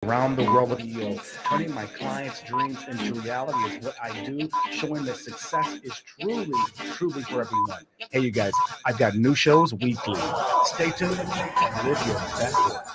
around the world with you. Turning my clients' dreams into reality is what I do, showing that success is truly, truly for everyone. Hey, you guys, I've got new shows weekly. Stay tuned and live your best life.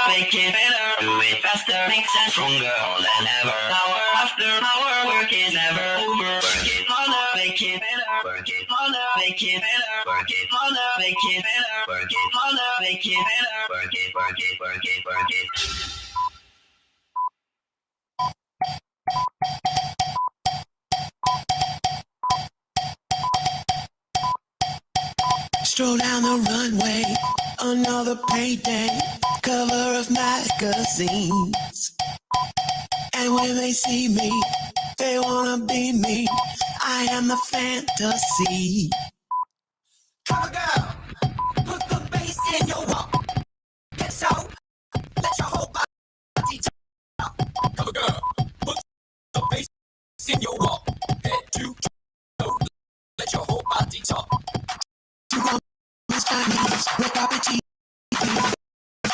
Make it better, do it faster, makes us stronger than ever. Hour after hour, work is never over. Work it harder, make it better. Work it harder, make it better. Work it harder, make it better. Work it harder, make it better. Work it, work it, work it, work it. Stroll down the runway, another payday, cover of magazines. And when they see me, they wanna be me. I am the fantasy. Cover girl, put the bass in your walk. Get so, let your whole body talk. Cover girl, put the bass in your walk. Head to toe, let your whole body talk. Chinese, with appetite,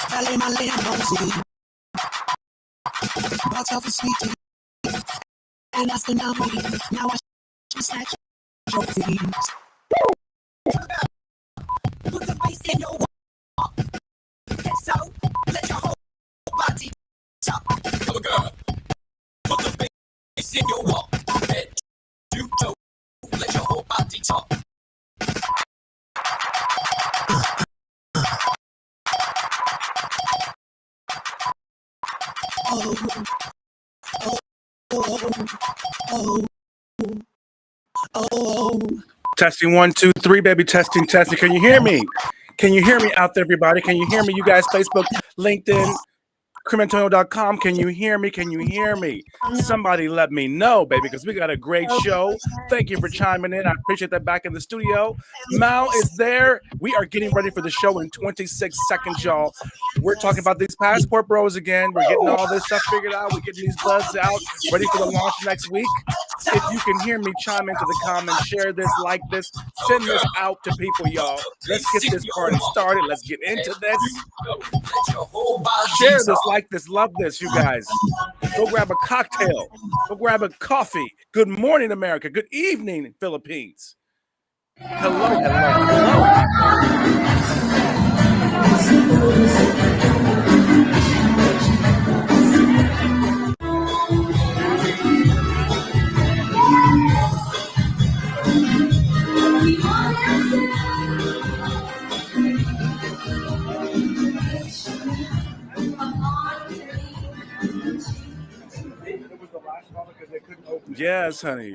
selling my limousine. Box off a sweet tea, and that's the number. Now I should snatch trophies. Put the bass in your walk. Get so, let your whole body talk. Cover girl, put the bass in your walk. Head to toe, let your whole body talk. Testing 1, 2, 3, baby. Testing. Can you hear me? Can you hear me out there, everybody? Can you hear me? You guys, Facebook, LinkedIn, KareemAntonio.com. Can you hear me? Can you hear me? Somebody let me know, baby, because we got a great show. Thank you for chiming in. I appreciate that back in the studio. Mal is there. We are getting ready for the show in 26 seconds, y'all. We're talking about these passport bros again. We're getting all this stuff figured out. We're getting these buds out, ready for the launch next week. If you can hear me, chime into the comments, share this, like this, send this out to people, y'all. Let's get this party started. Let's get into this. Share this, like this, love this, you guys. Go grab a cocktail. Go grab a coffee. Good morning, America. Good evening, Philippines. Hello, hello, hello. Yes, honey.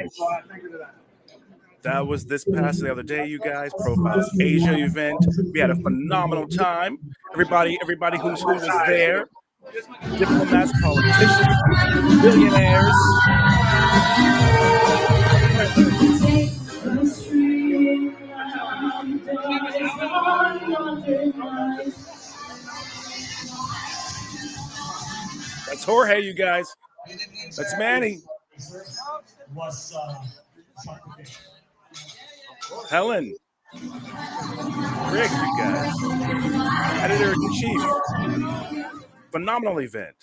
That was this past the other day, you guys. Profiles Asia event. We had a phenomenal time. Everybody who was there. Diplomats, politicians, billionaires. That's Jorge, you guys. That's Manny. Helen. Rick, you guys. Editor-in-chief. Phenomenal event.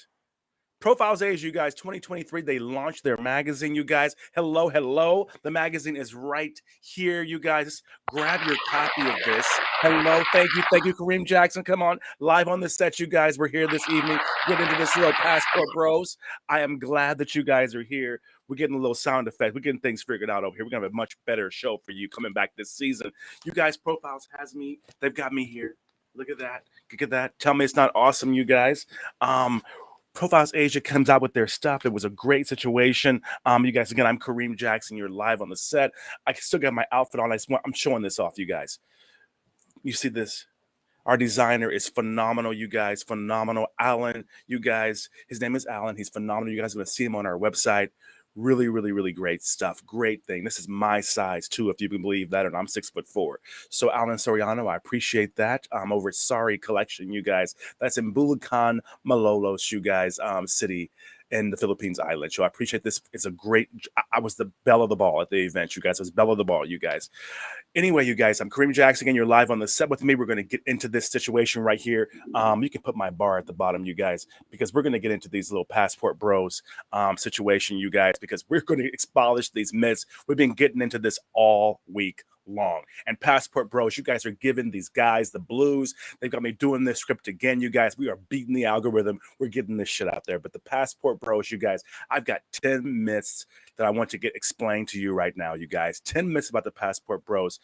Profiles Asia, you guys, 2023, they launched their magazine, you guys. Hello, hello. The magazine is right here, you guys. Grab your copy of this. Hello, thank you, Kareem Jackson. Come on, live on the set, you guys. We're here this evening. Get into this little Passport Bros. I am glad that you guys are here. We're getting a little sound effect. We're getting things figured out over here. We're going to have a much better show for you coming back this season. You guys, Profiles has me. They've got me here. Look at that. Look at that. Tell me it's not awesome, you guys. Profiles Asia comes out with their stuff. It was a great situation. You guys, again, I'm Kareem Jackson. You're live on the set. I still got my outfit on. I'm showing this off, you guys. You see this? Our designer is phenomenal, you guys. Phenomenal. Alan, you guys. His name is Alan. He's phenomenal. You guys are going to see him on our website. Really, really, really great stuff. Great thing. This is my size, too, if you can believe that. And I'm 6'4". So, Alan Soriano, I appreciate that. Over at Sari Collection, you guys. That's in Bulacan, Malolos, you guys, city in the Philippines island. So I appreciate this. It's a great, I was the belle of the ball at the event, you guys. I was belle of the ball, you guys. Anyway, you guys, I'm Kareem Jackson, and you're live on the set with me. We're going to get into this situation right here. You can put my bar at the bottom, you guys, because we're going to get into these little Passport Bros situation, you guys, because we're going to abolish these myths. We've been getting into this all week long. And Passport Bros, you guys are giving these guys the blues. They've got me doing this script again, you guys. We are beating the algorithm. We're getting this shit out there. But the Passport Bros, you guys, I've got 10 myths that I want to get explained to you right now, you guys. 10 myths about the Passport Bros.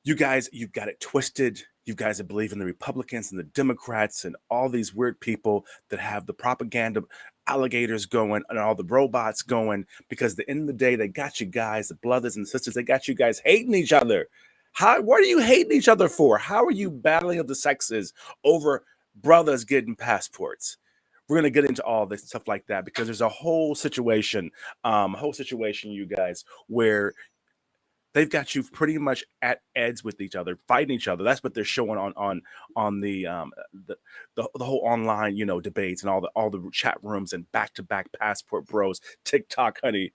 You guys, you've got it twisted. You guys that believe in the Republicans and the Democrats and all these weird people that have the propaganda alligators going and all the robots going, because at the end of the day, they got you guys, the brothers and sisters, they got you guys hating each other. What are you hating each other for? How are you battling of the sexes over brothers getting passports? We're going to get into all this stuff like that, because there's a whole situation, you guys, where they've got you pretty much at edge with each other, fighting each other. That's what they're showing on the whole online, debates and all the chat rooms and back-to-back Passport Bros, TikTok, honey.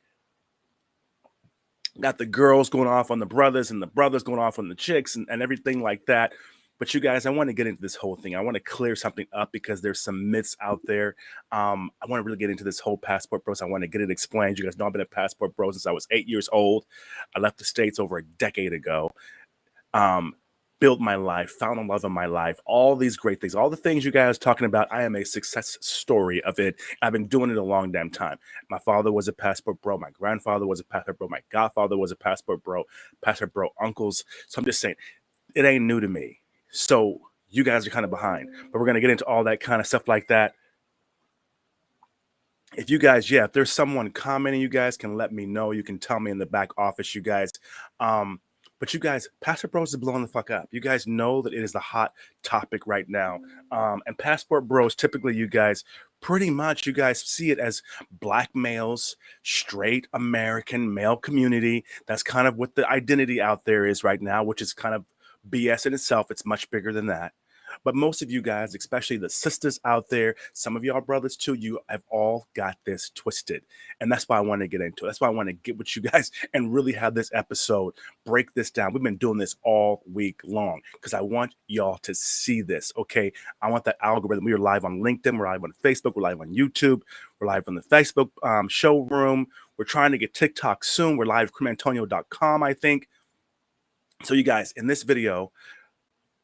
Got the girls going off on the brothers and the brothers going off on the chicks and everything like that. But you guys, I want to get into this whole thing. I want to clear something up, because there's some myths out there. I want to really get into this whole Passport Bros. I want to get it explained. You guys know I've been a Passport Bros since I was 8 years old. I left the States over a decade ago. Built my life, found a love in my life, all these great things, all the things you guys are talking about. I am a success story of it. I've been doing it a long damn time. My father was a Passport Bro. My grandfather was a Passport Bro. My godfather was a Passport Bro. Passport Bro uncles. So I'm just saying, it ain't new to me. So you guys are kind of behind, but we're going to get into all that kind of stuff like that. If you guys, if there's someone commenting, you guys can let me know. You can tell me in the back office, you guys. But you guys, Passport Bros is blowing the fuck up. You guys know that it is the hot topic right now. And Passport Bros, typically, you guys, pretty much, you guys see it as black males, straight American male community. That's kind of what the identity out there is right now, which is kind of BS in itself. It's much bigger than that. But most of you guys, especially the sisters out there, some of y'all brothers too, you have all got this twisted. And that's why I want to get into it. That's why I want to get with you guys and really have this episode, break this down. We've been doing this all week long because I want y'all to see this, okay? I want that algorithm. We are live on LinkedIn. We're live on Facebook. We're live on YouTube. We're live on the Facebook showroom. We're trying to get TikTok soon. We're live at creamantonio.com, I think. So you guys, in this video,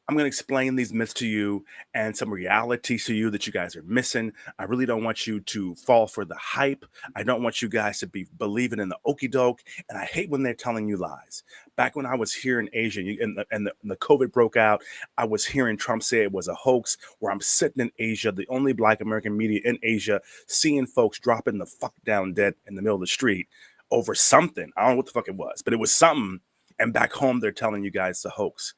I'm going to explain these myths to you and some realities to you that you guys are missing. I really don't want you to fall for the hype. I don't want you guys to be believing in the okie doke. And I hate when they're telling you lies. Back when I was here in Asia and the COVID broke out, I was hearing Trump say it was a hoax, where I'm sitting in Asia, the only Black American media in Asia, seeing folks dropping the fuck down dead in the middle of the street. over something. I don't know what the fuck it was, but it was something. And back home, they're telling you guys the hoax,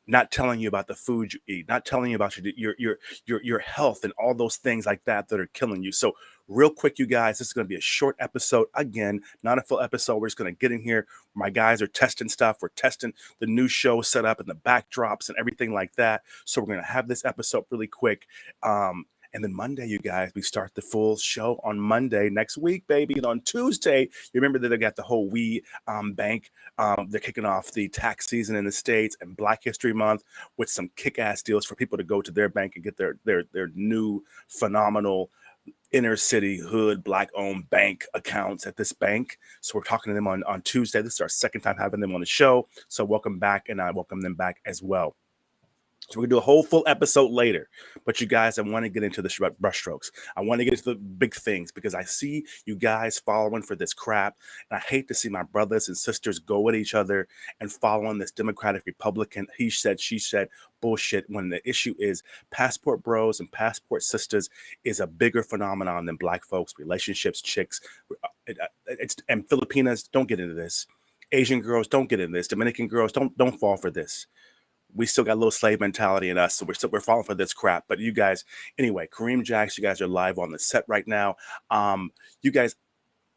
not telling you about the food you eat, not telling you about your health and all those things like that are killing you. So real quick, you guys, this is going to be a short episode. Again, not a full episode. We're just going to get in here. My guys are testing stuff. We're testing the new show set up and the backdrops and everything like that. So we're going to have this episode really quick. And then Monday, you guys, we start the full show on Monday next week, baby. And on Tuesday, you remember that they got the whole bank. They're kicking off the tax season in the States and Black History Month with some kick-ass deals for people to go to their bank and get their new phenomenal inner city hood Black-owned bank accounts at this bank. So we're talking to them on Tuesday. This is our second time having them on the show. So welcome back, and I welcome them back as well. So we're gonna do a whole full episode later. But you guys, I want to get into the brushstrokes. I want to get into the big things because I see you guys following for this crap. And I hate to see my brothers and sisters go at each other and following this Democratic Republican, he said, she said bullshit, when the issue is passport bros and passport sisters is a bigger phenomenon than Black folks, relationships, chicks. And Filipinas, don't get into this. Asian girls, don't get into this. Dominican girls, don't fall for this. We still got a little slave mentality in us, so we're falling for this crap. But you guys, anyway, Kareem Jackson, you guys are live on the set right now. You guys,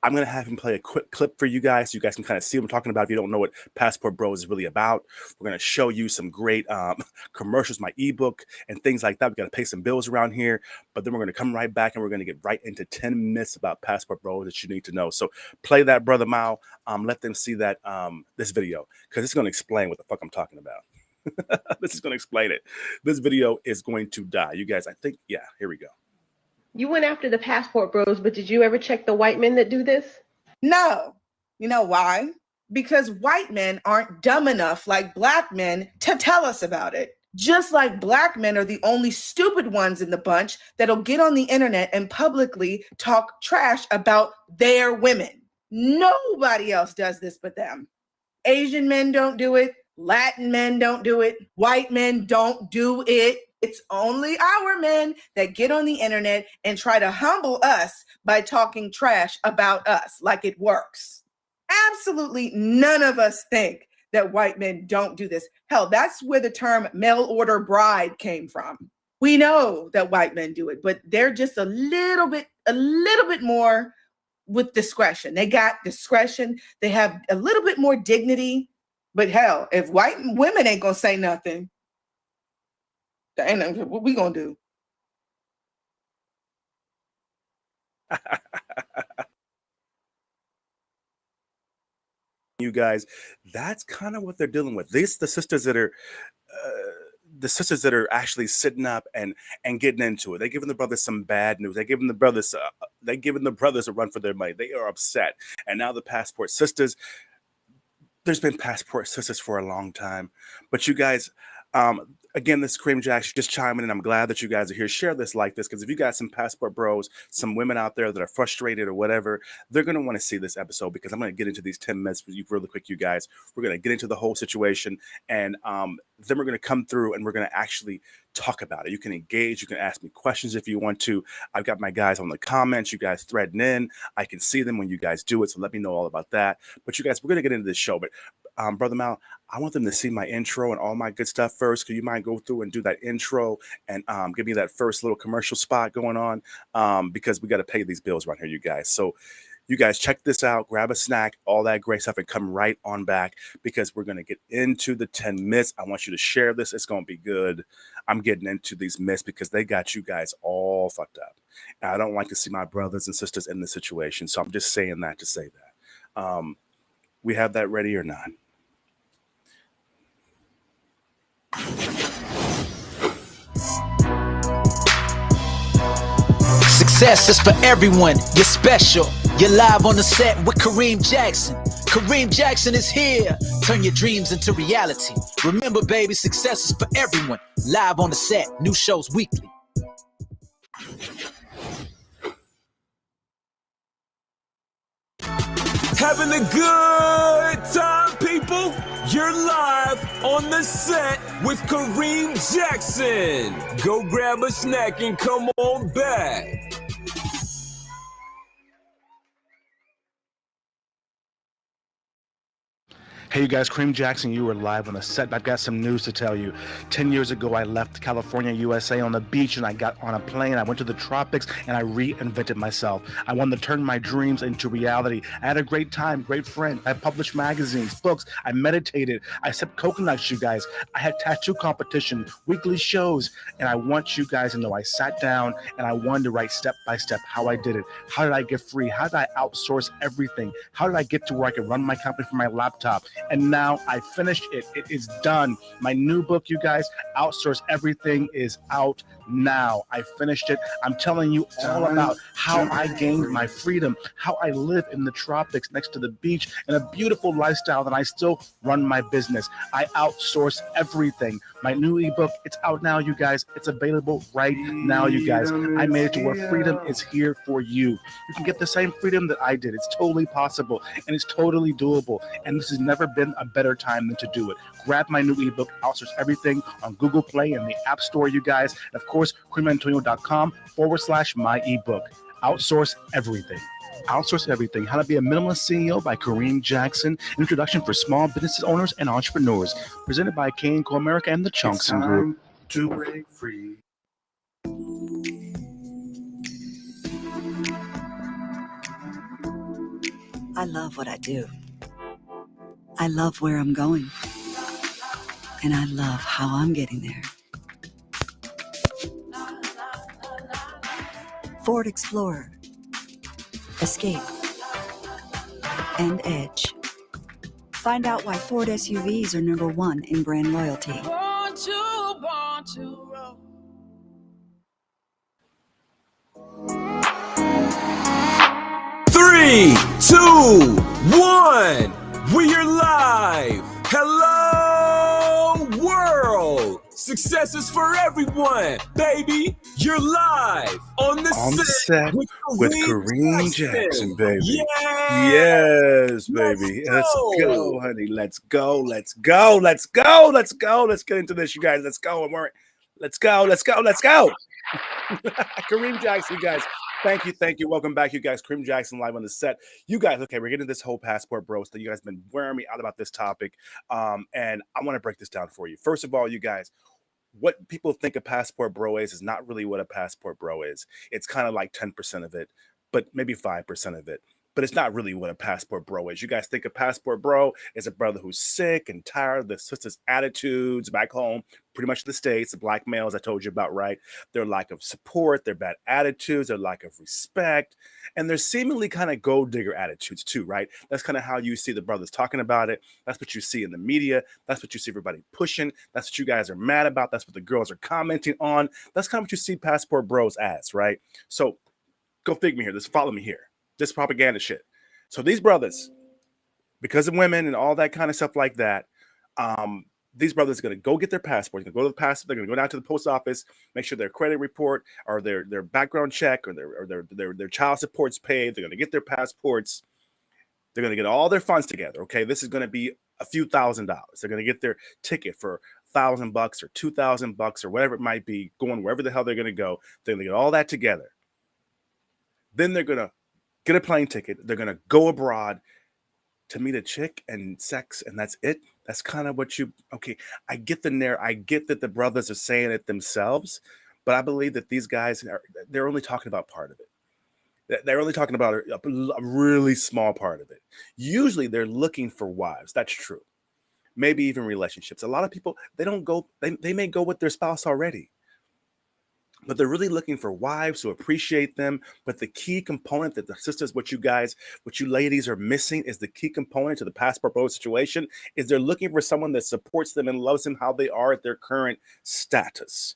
I'm going to have him play a quick clip for you guys so you guys can kind of see what I'm talking about if you don't know what Passport Bros is really about. We're going to show you some great commercials, my ebook, and things like that. We've got to pay some bills around here, but then we're going to come right back and we're going to get right into 10 myths about Passport Bros that you need to know. So play that, Brother Mao. Let them see that this video, because it's going to explain what the fuck I'm talking about. This is going to explain it. This video is going to die. You guys, I think, yeah, here we go. You went after the passport bros, but did you ever check the white men that do this? No. You know why? Because white men aren't dumb enough like Black men to tell us about it. Just like Black men are the only stupid ones in the bunch that'll get on the internet and publicly talk trash about their women. Nobody else does this but them. Asian men don't do it. Latin men don't do it. White men don't do it. It's only our men that get on the internet and try to humble us by talking trash about us like it works. Absolutely none of us think that white men don't do this. Hell, that's where the term mail order bride came from. We know that white men do it, but they're just a little bit more with discretion. They got discretion. They have a little bit more dignity. But hell, if white women ain't gonna say nothing, what we gonna do? You guys, that's kind of what they're dealing with. The sisters that are actually sitting up and getting into it. They're giving the brothers some bad news. They're giving the brothers a run for their money. They are upset. And now the passport sisters. There's been passport sisters for a long time, but you guys, again, this is Kareem Jackson just chiming in. I'm glad that you guys are here. Share this, like this, because if you got some passport bros, some women out there that are frustrated or whatever, they're going to want to see this episode, because I'm going to get into these 10 minutes with you really quick, you guys. We're going to get into the whole situation, and then we're going to come through and we're going to actually talk about it. You can engage. You can ask me questions if you want to. I've got my guys on the comments. You guys threading in. I can see them when you guys do it, so let me know all about that. But you guys, we're going to get into this show. But Brother Mal, I want them to see my intro and all my good stuff first. Could you mind go through and do that intro and give me that first little commercial spot going on? Because we got to pay these bills around here, you guys. So you guys check this out, grab a snack, all that great stuff, and come right on back, because we're going to get into the 10 myths. I want you to share this. It's going to be good. I'm getting into these myths because they got you guys all fucked up. And I don't like to see my brothers and sisters in this situation. So I'm just saying that to say that. We have that ready or not? Success is for everyone. You're special. You're live on the set with Kareem Jackson. Kareem Jackson is here. Turn your dreams into reality. Remember, baby, success is for everyone. Live on the set. New shows weekly. Having a good time, people? You're live on the set with Kareem Jackson. Go grab a snack and come on back. Hey, you guys, Kareem Jackson, you were live on the set. I've got some news to tell you. 10 years ago, I left California, USA on the beach, and I got on a plane. I went to the tropics, and I reinvented myself. I wanted to turn my dreams into reality. I had a great time, great friend. I published magazines, books. I meditated. I sipped coconuts, you guys. I had tattoo competition, weekly shows, and I want you guys to know I sat down, and I wanted to write step by step how I did it. How did I get free? How did I outsource everything? How did I get to where I could run my company from my laptop? And now I finished it. It is done. My new book, you guys, Outsource Everything, is out now. I finished it. I'm telling you all about how I gained my freedom, how I live in the tropics next to the beach in a beautiful lifestyle, and I still run my business. I outsource everything. My new ebook, it's out now, you guys. It's available right now, you guys. I made it to where freedom is here for you. You can get the same freedom that I did. It's totally possible, and it's totally doable. And this has never been a better time than to do it. Grab my new ebook, Outsource Everything, on Google Play and the App Store, you guys. And of course, KareemAntonio.com/my ebook. Outsource Everything. Outsource Everything, How to Be a Minimalist CEO by Kareem Jackson. Introduction for small business owners and entrepreneurs. Presented by KA&CO America and the Chunkston Group. To break free. I love what I do. I love where I'm going. And I love how I'm getting there. Ford Explorer, Escape, and Edge. Find out why Ford SUVs are #1 in brand loyalty. Born to roll. Three, two, one. We are live. Hello, world. Success is for everyone, baby. You're live on the set with Kareem Jackson, baby. Yes, baby. Let's go, honey. Let's go. Let's go. Let's go. Let's go. Let's get into this, you guys. Let's go. Let's go. Let's go. Let's go. Kareem Jackson, you guys. Thank you. Thank you. Welcome back, you guys. Kareem Jackson live on the set. You guys, okay, we're getting this whole passport bro stuff. You guys have been wearing me out about this topic. And I want to break this down for you. First of all, you guys, what people think a passport bro is not really what a passport bro is. It's kind of like 10% of it, but maybe 5% of it. But it's not really what a passport bro is. You guys think a passport bro is a brother who's sick and tired of the sister's attitudes back home, pretty much the States, the black males I told you about, right? Their lack of support, their bad attitudes, their lack of respect, and their seemingly kind of gold digger attitudes too, right? That's kind of how you see the brothers talking about it. That's what you see in the media. That's what you see everybody pushing. That's what you guys are mad about. That's what the girls are commenting on. That's kind of what you see passport bros as, right? So go figure me here. Just follow me here. This propaganda shit. So these brothers, because of women and all that kind of stuff like that, these brothers are going to go get their passport. They're going to go to the passport. They're going to go down to the post office, make sure their credit report or their background check or their child support's paid. They're going to get their passports. They're going to get all their funds together. Okay, this is going to be a few $1,000s. They're going to get their ticket for $1,000 or $2,000 or whatever it might be, going wherever the hell they're going to go. They're going to get all that together. Then they're going to get a plane ticket. They're going to go abroad to meet a chick and sex, and that's it. That's kind of what okay, I get I get that the brothers are saying it themselves, but I believe that these guys, they're only talking about part of it. They're only talking about a really small part of it. Usually they're looking for wives. That's true. Maybe even relationships. A lot of people, they may go with their spouse already, but they're really looking for wives who appreciate them. But the key component that the sisters, what you ladies are missing is the key component to the passport bro situation is they're looking for someone that supports them and loves them how they are at their current status.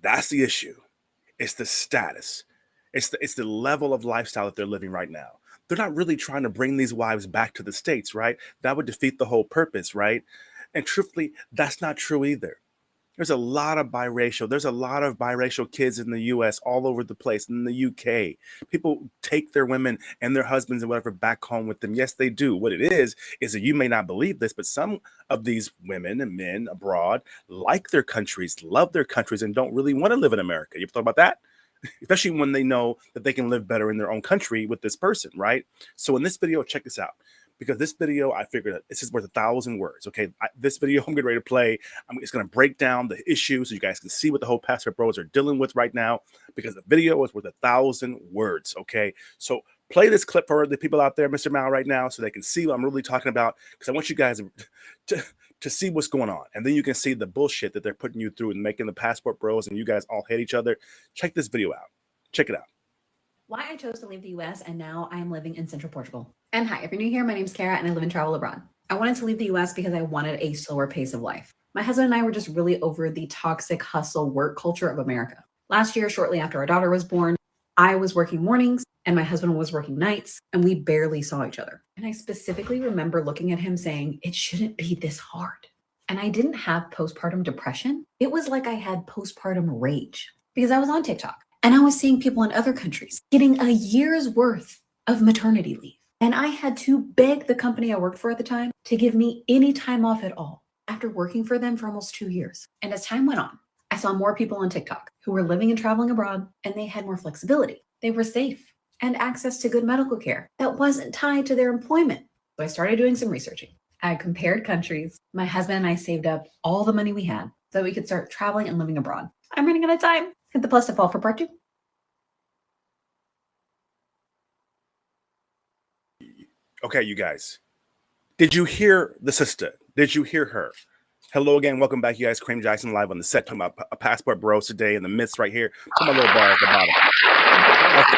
That's the issue. It's the status. It's the level of lifestyle that they're living right now. They're not really trying to bring these wives back to the States, right? That would defeat the whole purpose, right? And truthfully, that's not true either. There's a lot of biracial kids in the US, all over the place, in the UK. People take their women and their husbands and whatever back home with them. Yes, they do. What it is that you may not believe this, but some of these women and men abroad like their countries, love their countries, and don't really want to live in America. You ever thought about that? Especially when they know that they can live better in their own country with this person, right? So in this video, check this out. because this video, I figured that this is worth 1,000 words. Okay, this video I'm getting ready to play, it's going to break down the issues so you guys can see what the whole Passport Bros are dealing with right now, because the video is worth 1,000 words. Okay, so play this clip for the people out there, Mr. Mal, right now, so they can see what I'm really talking about, because I want you guys to see what's going on, and then you can see the bullshit that they're putting you through and making the Passport Bros and you guys all hate each other. Check this video out. Check it out. Why I chose to leave the US and now I am living in Central Portugal. And hi, if you're new here, my name is Kara and I live and travel abroad. I wanted to leave the US because I wanted a slower pace of life. My husband and I were just really over the toxic hustle work culture of America. Last year, shortly after our daughter was born, I was working mornings and my husband was working nights, and we barely saw each other. And I specifically remember looking at him saying, it shouldn't be this hard. And I didn't have postpartum depression. It was like I had postpartum rage because I was on TikTok. And I was seeing people in other countries getting a year's worth of maternity leave. And I had to beg the company I worked for at the time to give me any time off at all after working for them for almost 2 years. And as time went on, I saw more people on TikTok who were living and traveling abroad, and they had more flexibility. They were safe and access to good medical care that wasn't tied to their employment. So I started doing some researching. I compared countries. My husband and I saved up all the money we had so we could start traveling and living abroad. I'm running out of time. Hit the plus to fall for part 2. Okay, you guys. Did you hear the sister? Did you hear her? Hello again. Welcome back, you guys. Kareem Jackson live on the set, talking about Passport Bros today in the midst right here. Put my little bar at the bottom.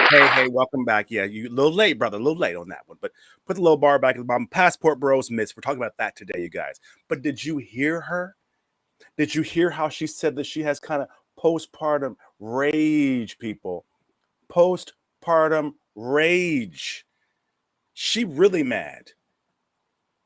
Okay, hey, welcome back. Yeah, you a little late, brother. A little late on that one. But put the little bar back at the bottom. Passport Bros midst. We're talking about that today, you guys. But did you hear her? Did you hear how she said that she has kind of postpartum rage, people? Postpartum rage. She really mad.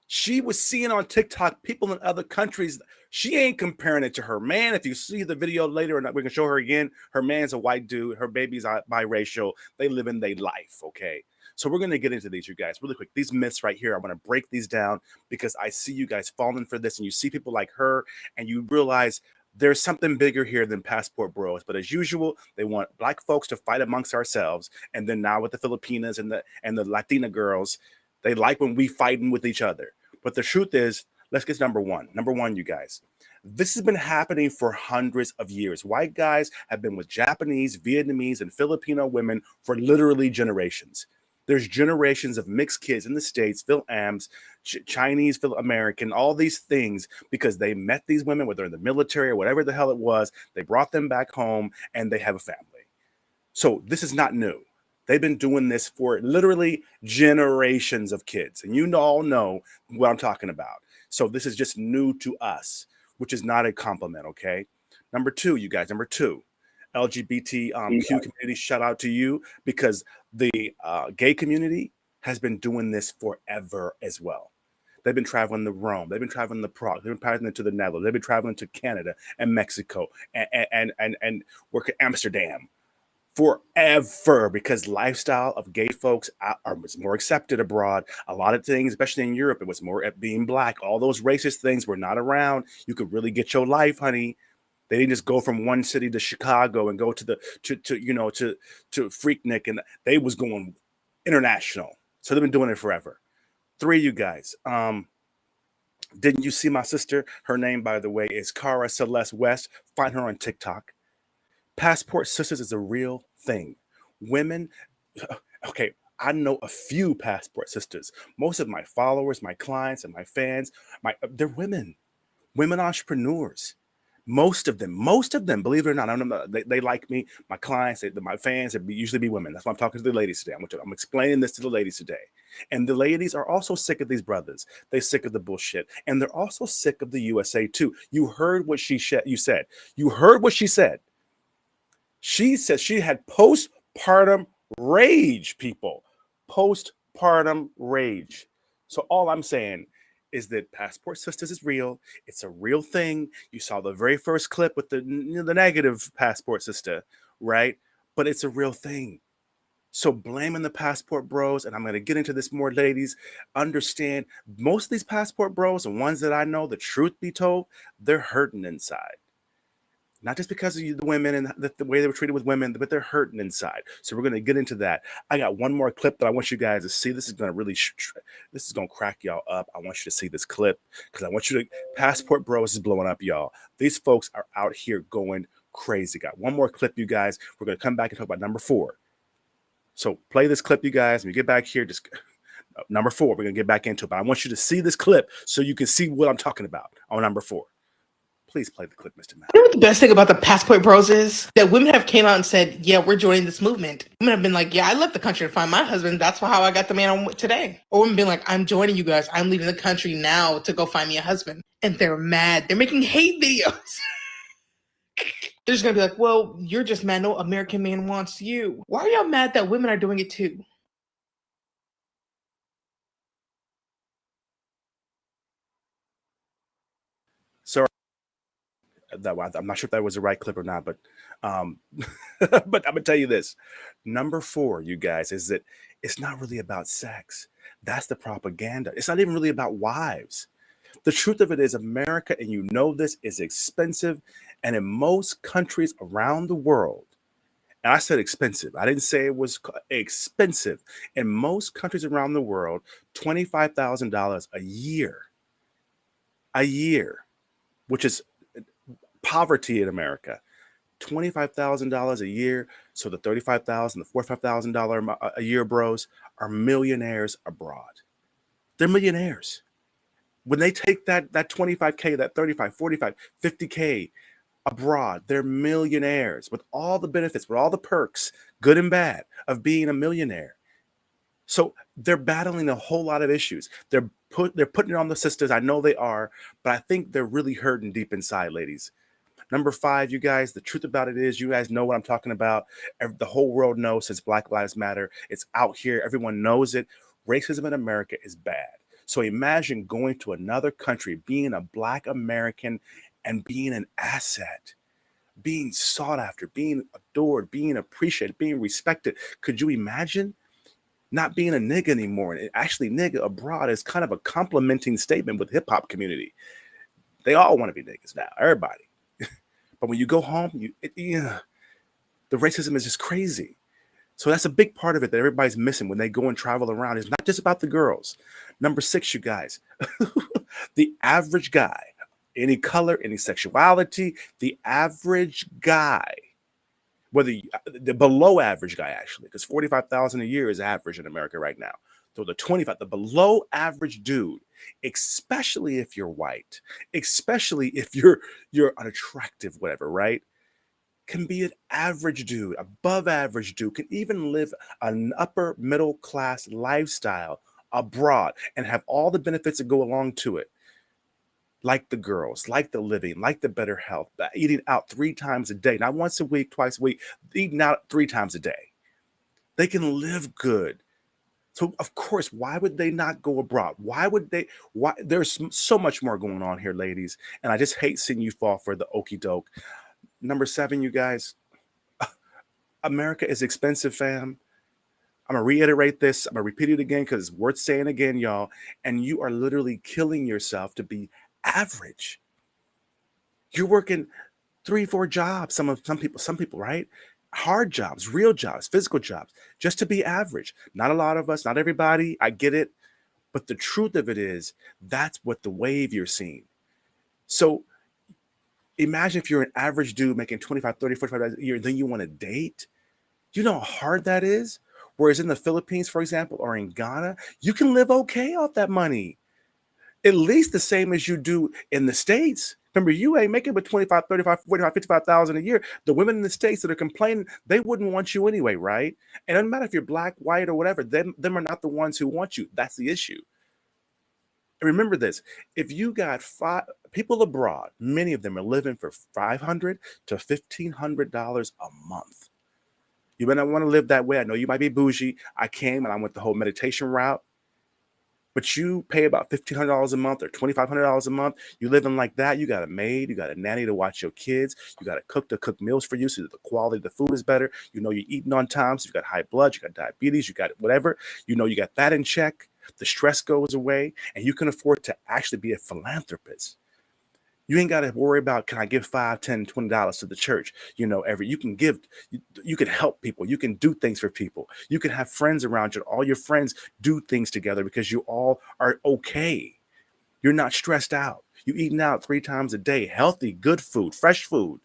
She was seeing on TikTok people in other countries. She ain't comparing it to her man. If you see the video later, and we can show her again, her man's a white dude. Her baby's biracial. They live in their life, okay? So we're going to get into these, you guys, really quick. These myths right here, I want to break these down because I see you guys falling for this, and you see people like her, and you realize there's something bigger here than Passport Bros. But as usual, they want Black folks to fight amongst ourselves. And then now with the Filipinas and the Latina girls, they like when we fighting with each other. But the truth is, let's get to number one. Number one, you guys, this has been happening for hundreds of years. White guys have been with Japanese, Vietnamese, and Filipino women for literally generations. There's generations of mixed kids in the States, Phil-Ams, Chinese, Phil-American, all these things, because they met these women, whether in the military or whatever the hell it was. They brought them back home and they have a family. So this is not new. They've been doing this for literally generations of kids. And you all know what I'm talking about. So this is just new to us, which is not a compliment, okay? Number two, you guys, number two. LGBTQ community, shout out to you, because the gay community has been doing this forever as well. They've been traveling to Rome. They've been traveling to Prague. They've been traveling to the Netherlands. They've been traveling to Canada and Mexico and work at Amsterdam forever, because lifestyle of gay folks was more accepted abroad. A lot of things, especially in Europe, it was more at being Black. All those racist things were not around. You could really get your life, honey. They didn't just go from one city to Chicago and go to Freaknik, and they was going international. So they've been doing it forever. Three, you guys. Didn't you see my sister? Her name, by the way, is Cara Celeste West. Find her on TikTok. Passport Sisters is a real thing. Women, okay, I know a few Passport Sisters. Most of my followers, my clients, and my fans, they're women entrepreneurs. Most of them, believe it or not, I don't know, they like me. My clients, my fans, they usually be women. That's why I'm talking to the ladies today. I'm explaining this to the ladies today. And the ladies are also sick of these brothers. They're sick of the bullshit. And they're also sick of the USA too. You heard what you said. You heard what she said. She said she had postpartum rage, people. Postpartum rage. So all I'm saying is that Passport Sisters is real. It's a real thing. You saw the very first clip with the negative Passport Sister, right? But it's a real thing. So blaming the Passport Bros, and I'm going to get into this more, ladies, understand most of these Passport Bros, and ones that I know, the truth be told, they're hurting inside. Not just because of the women and the way they were treated with women, but they're hurting inside. So we're going to get into that. I got one more clip that I want you guys to see. This is going to really, this is going to crack y'all up. I want you to see this clip because I want you to, Passport Bros is blowing up, y'all. These folks are out here going crazy. Got one more clip, you guys. We're going to come back and talk about number 4. So play this clip, you guys. When we get back here, just number 4, we're going to get back into it. But I want you to see this clip so you can see what I'm talking about on number 4. Please play the clip, Mr. Matt. You know what the best thing about the Passport Bros is? That women have came out and said, yeah, we're joining this movement. Women have been like, yeah, I left the country to find my husband. That's how I got the man I'm with today. Or women been like, I'm joining you guys. I'm leaving the country now to go find me a husband. And they're mad. They're making hate videos. They're just going to be like, well, you're just mad. No American man wants you. Why are y'all mad that women are doing it too? So I'm not sure if that was the right clip or not, but but I'm gonna tell you this. Number 4, you guys, is that it's not really about sex. That's the propaganda. It's not even really about wives. The truth of it is America, and you know this, is expensive. And in most countries around the world, and I said expensive, I didn't say it was expensive. In most countries around the world, $25,000 a year, which is poverty in America, $25,000 a year. So the $35,000, the $45,000 a year bros are millionaires abroad. They're millionaires. When they take that 25K, that 35, 45, 50K abroad, they're millionaires with all the benefits, with all the perks, good and bad, of being a millionaire. So they're battling a whole lot of issues. They're putting it on the sisters. I know they are, but I think they're really hurting deep inside, ladies. Number 5, you guys, the truth about it is, you guys know what I'm talking about. The whole world knows, since Black Lives Matter, it's out here. Everyone knows it. Racism in America is bad. So imagine going to another country, being a Black American and being an asset, being sought after, being adored, being appreciated, being respected. Could you imagine not being a nigga anymore? And actually, nigga abroad is kind of a complimenting statement with the hip hop community. They all want to be niggas now, everybody. But when you go home, the racism is just crazy. So that's a big part of it that everybody's missing when they go and travel around. It's not just about the girls. Number 6, you guys, the average guy, any color, any sexuality, the average guy, whether the below average guy, actually, because $45,000 a year is average in America right now. So the below average dude, especially if you're white, especially if you're unattractive, whatever, right? Can be an average dude, above average dude, can even live an upper middle class lifestyle abroad and have all the benefits that go along to it. Like the girls, like the living, like the better health, eating out 3 times a day, not once a week, twice a week, eating out 3 times a day. They can live good. So of course, why would they not go abroad? Why? There's so much more going on here, ladies. And I just hate seeing you fall for the okie doke. Number 7, you guys, America is expensive, fam. I'm gonna reiterate this. I'm gonna repeat it again because it's worth saying again, y'all. And you are literally killing yourself to be average. You're working 3, 4 jobs. Some people, right? Hard jobs, real jobs, physical jobs, just to be average. Not a lot of us, not everybody. I get it. But the truth of it is, that's what the wave you're seeing. So imagine if you're an average dude making 25, 30, 45 a year, then you want to date. You know how hard that is? Whereas in the Philippines, for example, or in Ghana, you can live okay off that money. At least the same as you do in the States. Remember, you ain't making but 25, 35, 45, 55,000 a year. The women in the States that are complaining, they wouldn't want you anyway, right? And it doesn't matter if you're black, white, or whatever. Them are not the ones who want you. That's the issue. And remember this, if you got 5 people abroad, many of them are living for $500 to $1,500 a month. You may not want to live that way. I know you might be bougie. I came and I went the whole meditation route. But you pay about $1,500 a month or $2,500 a month. You living like that. You got a maid. You got a nanny to watch your kids. You got a cook to cook meals for you so that the quality of the food is better. You know you're eating on time. So you got high blood. You got diabetes. You got whatever. You know you got that in check. The stress goes away. And you can afford to actually be a philanthropist. You ain't got to worry about, can I give $5, $10, $20 to the church? You can give, you can help people. You can do things for people. You can have friends around you. All your friends do things together because you all are okay. You're not stressed out. You eating out 3 times a day, healthy, good food, fresh food.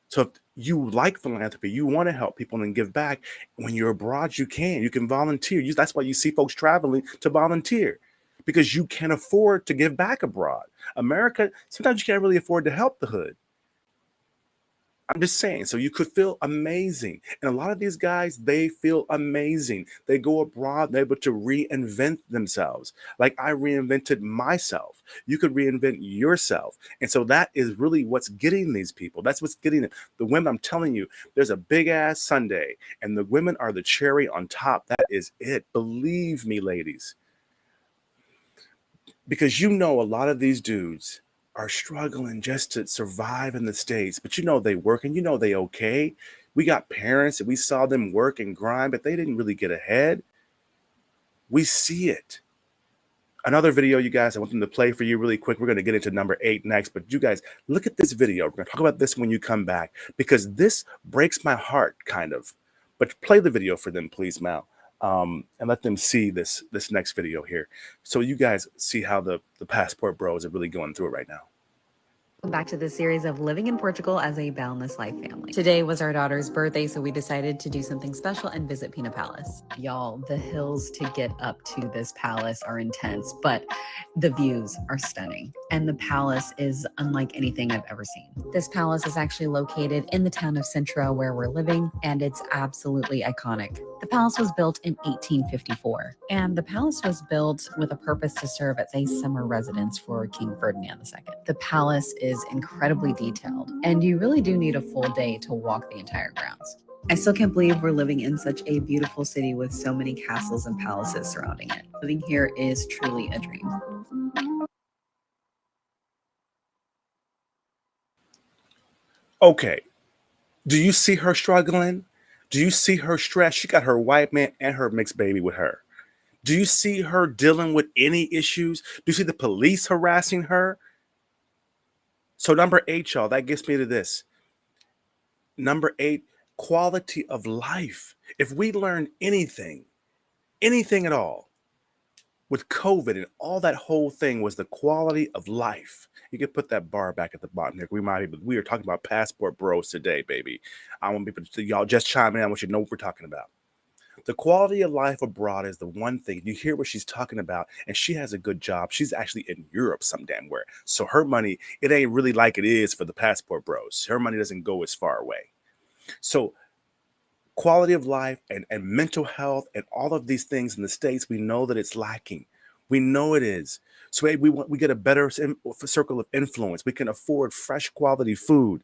So if you like philanthropy, you want to help people and give back, when you're abroad, you can volunteer. That's why you see folks traveling to volunteer, because you can afford to give back abroad. America, sometimes you can't really afford to help the hood. I'm just saying, so you could feel amazing. And a lot of these guys, they feel amazing. They go abroad, they're able to reinvent themselves. Like I reinvented myself. You could reinvent yourself. And so that is really what's getting these people. That's what's getting them. The women, I'm telling you, there's a big ass Sunday, and the women are the cherry on top. That is it. Believe me, ladies. Because a lot of these dudes are struggling just to survive in the States, but they work, and they okay. We got parents and we saw them work and grind, but they didn't really get ahead. We see it. Another video, you guys, I want them to play for you really quick. We're going to get into number 8 next, but you guys, look at this video. We're going to talk about this when you come back, because this breaks my heart, kind of. But play the video for them, please, Mal. And let them see this next video here, so you guys see how the passport bros are really going through it right now. Back to this series of living in Portugal as a boundless life family. Today was our daughter's birthday, so we decided to do something special and visit Pina Palace. Y'all, the hills to get up to this palace are intense, but the views are stunning. And the palace is unlike anything I've ever seen. This palace is actually located in the town of Sintra, where we're living, and it's absolutely iconic. The palace was built in 1854, and the palace was built with a purpose to serve as a summer residence for King Ferdinand II. The palace is incredibly detailed, and you really do need a full day to walk the entire grounds. I still can't believe we're living in such a beautiful city with so many castles and palaces surrounding it. Living here is truly a dream. Okay, do you see her struggling? Do you see her stress? She got her white man and her mixed baby with her. Do you see her dealing with any issues? Do you see the police harassing her? So number 8, y'all, that gets me to this. Number 8, quality of life. If we learned anything at all with COVID and all that whole thing, was the quality of life. You can put that bar back at the bottom here. We are talking about passport bros today, baby. I want people to, y'all just chime in. I want you to know what we're talking about. The quality of life abroad is the one thing. You hear what she's talking about, and she has a good job. She's actually in Europe some damn where. So her money, it ain't really like it is for the passport bros. Her money doesn't go as far away. So quality of life and mental health and all of these things in the States, we know that it's lacking. We know it is. So we get a better circle of influence. We can afford fresh quality food.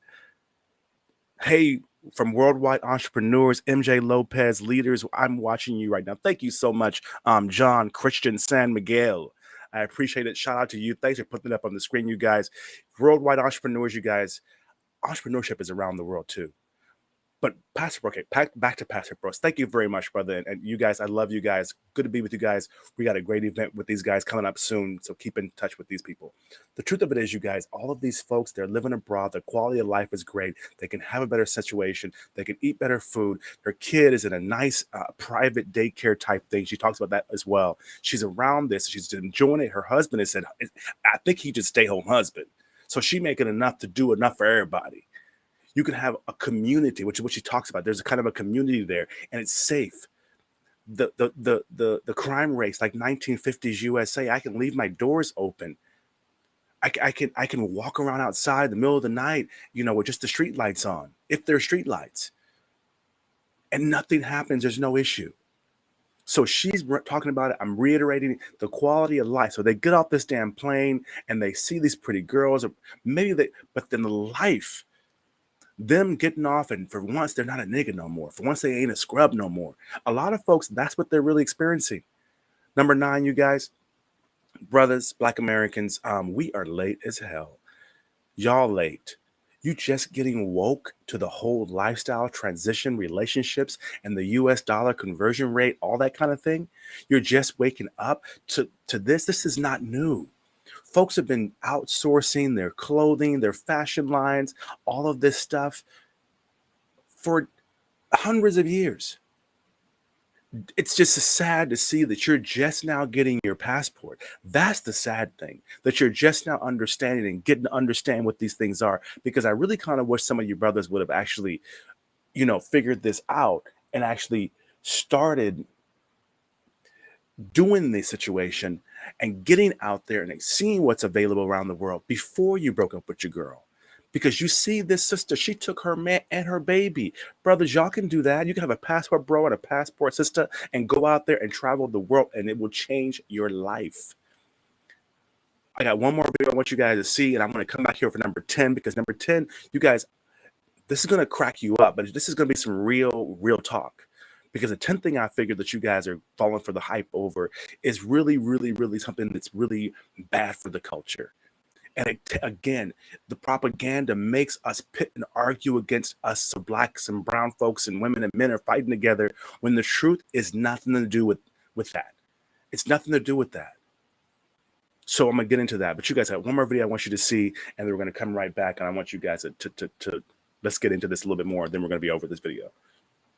Hey, from worldwide entrepreneurs, MJ Lopez, leaders, I'm watching you right now. Thank you so much, John Christian San Miguel. I appreciate it. Shout out to you. Thanks for putting it up on the screen, you guys. Worldwide entrepreneurs, you guys. Entrepreneurship is around the world too. But Pastor, okay, back to Pastor Bros. Thank you very much, brother. And you guys, I love you guys. Good to be with you guys. We got a great event with these guys coming up soon. So keep in touch with these people. The truth of it is, you guys, all of these folks, they're living abroad. Their quality of life is great. They can have a better situation. They can eat better food. Their kid is in a nice private daycare type thing. She talks about that as well. She's around this. She's enjoying it. Her husband has said, I think he just stay-home husband. So she making enough to do enough for everybody. You can have a community, which is what she talks about. There's a kind of a community there, and it's safe. The crime rates, like 1950s USA, I can leave my doors open. I can walk around outside in the middle of the night, with just the street lights on, if there are street lights, and nothing happens. There's no issue. So she's talking about it. I'm reiterating the quality of life. So they get off this damn plane and they see these pretty girls, or but then the life. Them getting off, and for once, they're not a nigga no more. For once, they ain't a scrub no more. A lot of folks, that's what they're really experiencing. Number 9, you guys, brothers, Black Americans, we are late as hell. Y'all late. You just getting woke to the whole lifestyle transition, relationships, and the US dollar conversion rate, all that kind of thing. You're just waking up to this. This is not new. Folks have been outsourcing their clothing, their fashion lines, all of this stuff for hundreds of years. It's just sad to see that you're just now getting your passport. That's the sad thing, that you're just now understanding and getting to understand what these things are. Because I really kind of wish some of you brothers would have actually, figured this out and actually started doing the situation and getting out there and seeing what's available around the world before you broke up with your girl. Because you see this sister, she took her man and her baby. Brothers, y'all can do that. You can have a passport bro and a passport sister and go out there and travel the world, and it will change your life. I got one more video I want you guys to see, and I'm going to come back here for number 10, because number 10, you guys, this is going to crack you up, but this is going to be some real talk. Because the 10th thing I figured that you guys are falling for the hype over is really, really, really something that's really bad for the culture. And again, the propaganda makes us pit and argue against us, so blacks and brown folks and women and men are fighting together, when the truth is nothing to do with that. It's nothing to do with that. So I'm going to get into that. But you guys have one more video I want you to see, and then we're going to come right back. And I want you guys to let's get into this a little bit more. Then we're going to be over this video.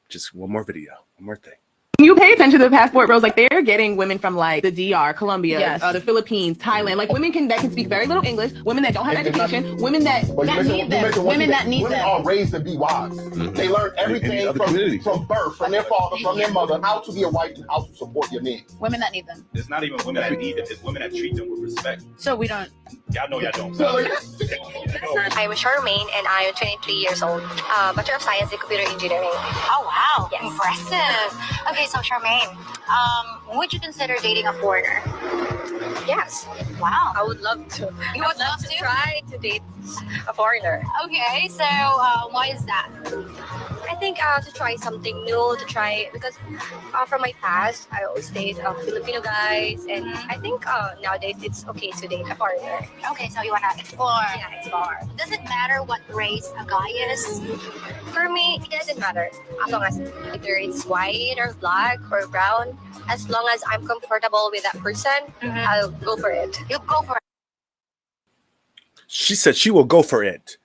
Just one more video, one more thing. You pay attention to the passport bros, like they're getting women from like the DR, Colombia, Yes. The Philippines, Thailand, like women that can speak very little English, women that don't have education, women that need them, women that need women them. are raised to be wives. They learn everything from birth, from their father, from their mother, how to be a wife and how to support your men. Women that need them. It's not even women that need them, it's women that treat them with respect. So we don't. Y'all know y'all don't. I'm Charmaine and I am 23 years old. Bachelor of Science in Computer Engineering. Oh wow, Yes. impressive. Okay, so Charmaine, would you consider dating a foreigner? Yes. Wow. I would love to. You would love to? Try to date a foreigner. Okay, so why is that? I think to try something new, because from my past, I always date Filipino guys, and I think nowadays it's okay to date a foreigner. Okay, so you wanna explore. Yeah, explore. Does it matter what race a guy is? For me, it doesn't matter. As long as either it's white or black or brown, as long as I'm comfortable with that person, I'll go for it. You go for it. She said she will go for it.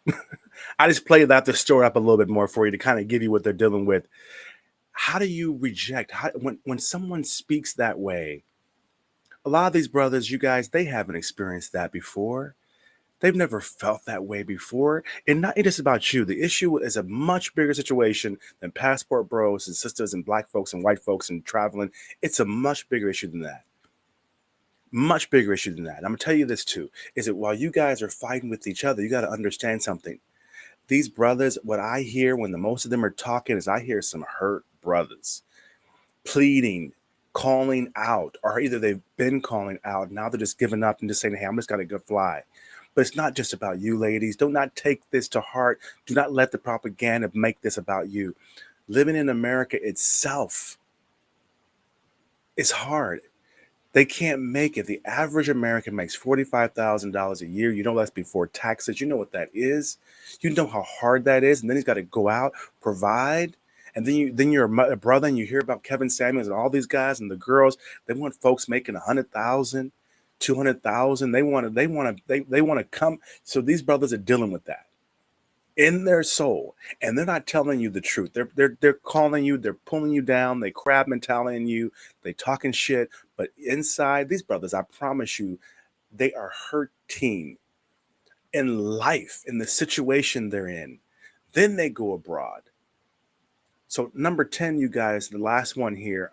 I just played the story up a little bit more for you to kind of give you what they're dealing with. How do you reject? When someone speaks that way? A lot of these brothers, you guys, they haven't experienced that before. They've never felt that way before. And not just about you. The issue is a much bigger situation than passport bros and sisters and black folks and white folks and traveling. It's a much bigger issue than that. Much bigger issue than that. I'm going to tell you this too, is that while you guys are fighting with each other, you got to understand something. These brothers, what I hear when the most of them are talking is I hear some hurt brothers pleading, calling out, or either they've been calling out. Now they're just giving up and just saying, hey, I'm just going to go fly. But it's not just about you, ladies. Do not take this to heart. Do not let the propaganda make this about you. Living in America itself is hard. They can't make it. The average American makes $45,000 a year. You know that's before taxes. You know what that is. You know how hard that is. And then he's got to go out, provide. And then you're a brother and you hear about Kevin Samuels and all these guys and the girls. They want folks making $100,000, $200,000. They want to come. So these brothers are dealing with that in their soul, and they're not telling you the truth. They're calling you, they're pulling you down, they crab mentality in you, they talking shit. But inside, these brothers, I promise you, they are hurting in life, in the situation they're in. Then they go abroad. So number 10, you guys, the last one here,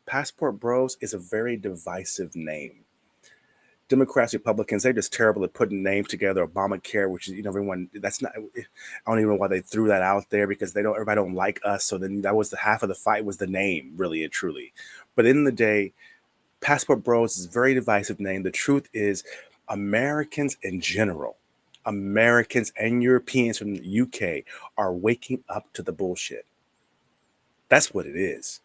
Passport Bros is a very divisive name. Democrats, Republicans, they're just terrible at putting names together. Obamacare, which is, everyone, that's not, I don't even know why they threw that out there, because everybody don't like us. So then that was the half of the fight, was the name, really and truly. But in the day, Passport Bros is a very divisive name. The truth is, Americans in general, Americans and Europeans from the UK are waking up to the bullshit. That's what it is.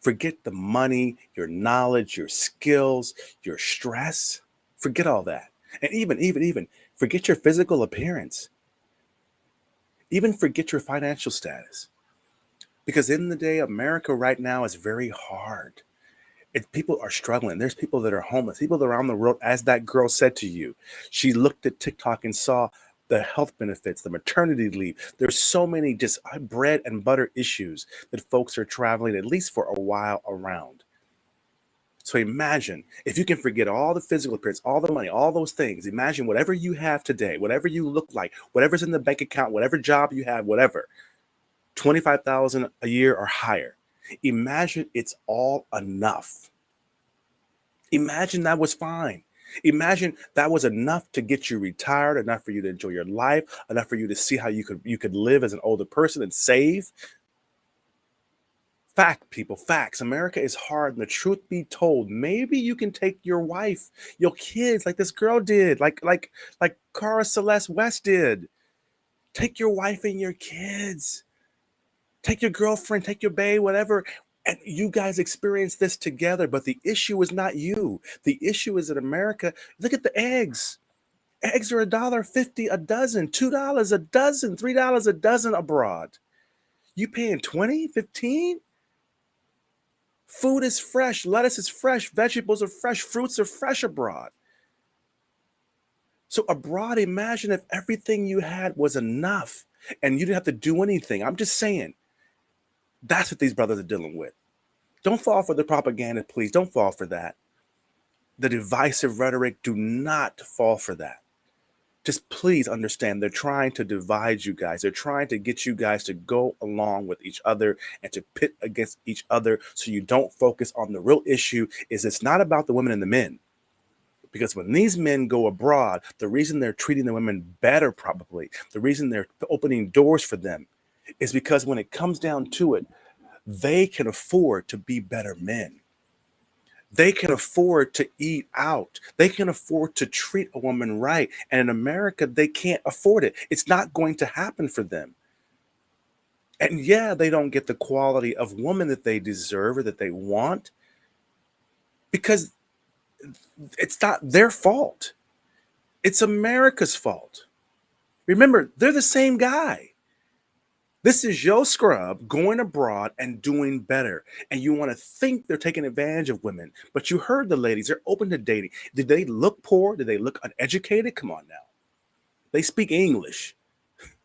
Forget the money, your knowledge, your skills, your stress. Forget all that. And even forget your physical appearance. Even forget your financial status. Because in the day, America right now is very hard. People are struggling. There's people that are homeless, people that are on the road. As that girl said to you, she looked at TikTok and saw the health benefits, the maternity leave. There's so many just bread and butter issues that folks are traveling at least for a while around. So imagine if you can forget all the physical appearance, all the money, all those things. Imagine whatever you have today, whatever you look like, whatever's in the bank account, whatever job you have, whatever, 25,000 a year or higher. Imagine it's all enough. Imagine that was fine. Imagine that was enough to get you retired, enough for you to enjoy your life, enough for you to see how you could live as an older person and save. Fact, people, facts. America is hard, and the truth be told, maybe you can take your wife, your kids, like this girl did, like Cara Celeste West did. Take your wife and your kids. Take your girlfriend, take your bae, whatever, and you guys experience this together. But the issue is not you. The issue is that America, look at the eggs. Eggs are $1.50 a dozen, $2 a dozen, $3 a dozen abroad. You paying $20, $15? Food is fresh, lettuce is fresh, vegetables are fresh, fruits are fresh abroad. So abroad, imagine if everything you had was enough and you didn't have to do anything. I'm just saying, that's what these brothers are dealing with. Don't fall for the propaganda, please. Don't fall for that. The divisive rhetoric, do not fall for that. Just please understand, they're trying to divide you guys. They're trying to get you guys to go along with each other and to pit against each other so you don't focus on the real issue. Is it's not about the women and the men. Because when these men go abroad, the reason they're treating the women better, probably, the reason they're opening doors for them is because when it comes down to it, they can afford to be better men. They can afford to eat out. They can afford to treat a woman right. And in America, they can't afford it. It's not going to happen for them. And yeah, they don't get the quality of woman that they deserve or that they want because it's not their fault. It's America's fault. Remember, they're the same guy. This is your scrub going abroad and doing better. And you want to think they're taking advantage of women. But you heard the ladies, they're open to dating. Did they look poor? Did they look uneducated? Come on now. They speak English.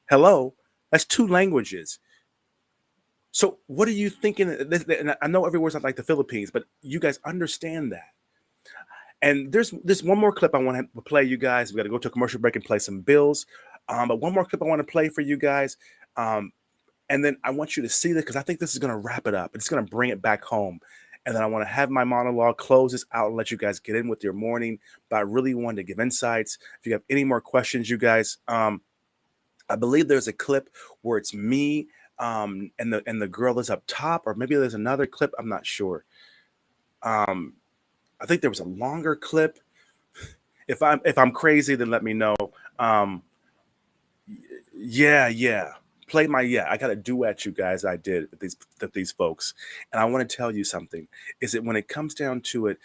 Hello? That's 2 languages. So what are you thinking? And I know every word's not like the Philippines, but you guys understand that. And there's one more clip I want to play you guys. We got to go to a commercial break and play some bills. But one more clip I want to play for you guys. And then I want you to see this because I think this is going to wrap it up. It's going to bring it back home. And then I want to have my monologue close this out and let you guys get in with your morning. But I really wanted to give insights. If you have any more questions, you guys, I believe there's a clip where it's me and the girl is up top, or maybe there's another clip. I'm not sure. I think there was a longer clip. If I'm crazy, then let me know. Yeah. Play my I got a duet, you guys. I did with these folks, and I want to tell you something. Is that when it comes down to it,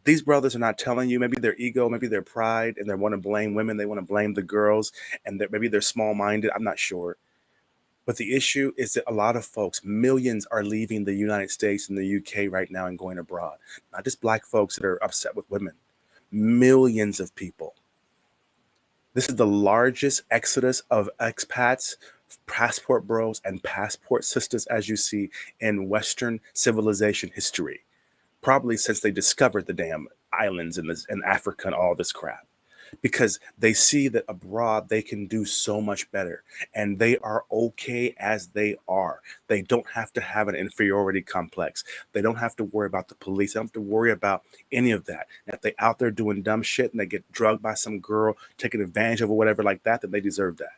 these brothers are not telling you. Maybe their ego, maybe their pride, and they want to blame women. They want to blame the girls, and maybe they're small-minded. I'm not sure, but the issue is that a lot of folks, millions, are leaving the United States and the UK right now and going abroad. Not just black folks that are upset with women. Millions of people. This is the largest exodus of expats, passport bros, and passport sisters, as you see, in Western civilization history, probably since they discovered the damn islands in Africa and all this crap, because they see that abroad they can do so much better, and they are okay as they are. They don't have to have an inferiority complex. They don't have to worry about the police. They don't have to worry about any of that. And if they out there doing dumb shit and they get drugged by some girl, taking advantage of or whatever like that, then they deserve that.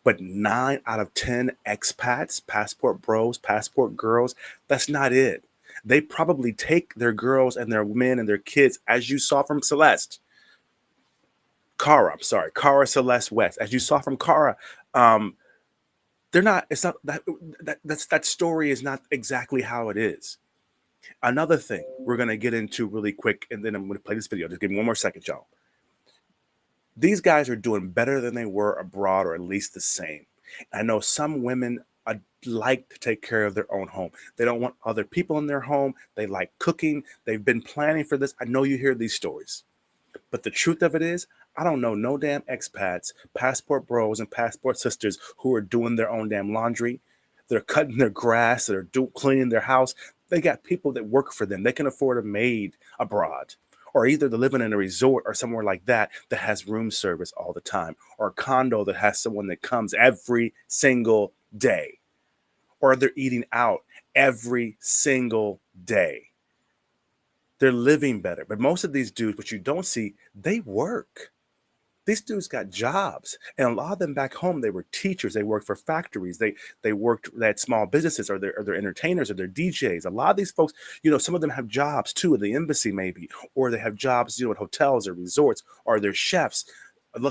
But 9 out of 10 expats, passport bros, passport girls, that's not it. They probably take their girls and their men and their kids, as you saw from Cara Celeste West, as you saw from Cara. They're not. It's not that story is not exactly how it is. Another thing we're gonna get into really quick, and then I'm gonna play this video. Just give me one more second, y'all. These guys are doing better than they were abroad, or at least the same. I know some women like to take care of their own home. They don't want other people in their home. They like cooking. They've been planning for this. I know you hear these stories. But the truth of it is, I don't know no damn expats, passport bros, and passport sisters who are doing their own damn laundry. They're cutting their grass. They're cleaning their house. They got people that work for them. They can afford a maid abroad. Or either they're living in a resort or somewhere like that that has room service all the time. Or a condo that has someone that comes every single day. Or they're eating out every single day. They're living better. But most of these dudes, what you don't see, they work. These dudes got jobs. And a lot of them back home, they were teachers. They worked for factories. They worked at small businesses, or they're entertainers, or they're DJs. A lot of these folks, some of them have jobs too at the embassy maybe, or they have jobs, at hotels or resorts, or they're chefs.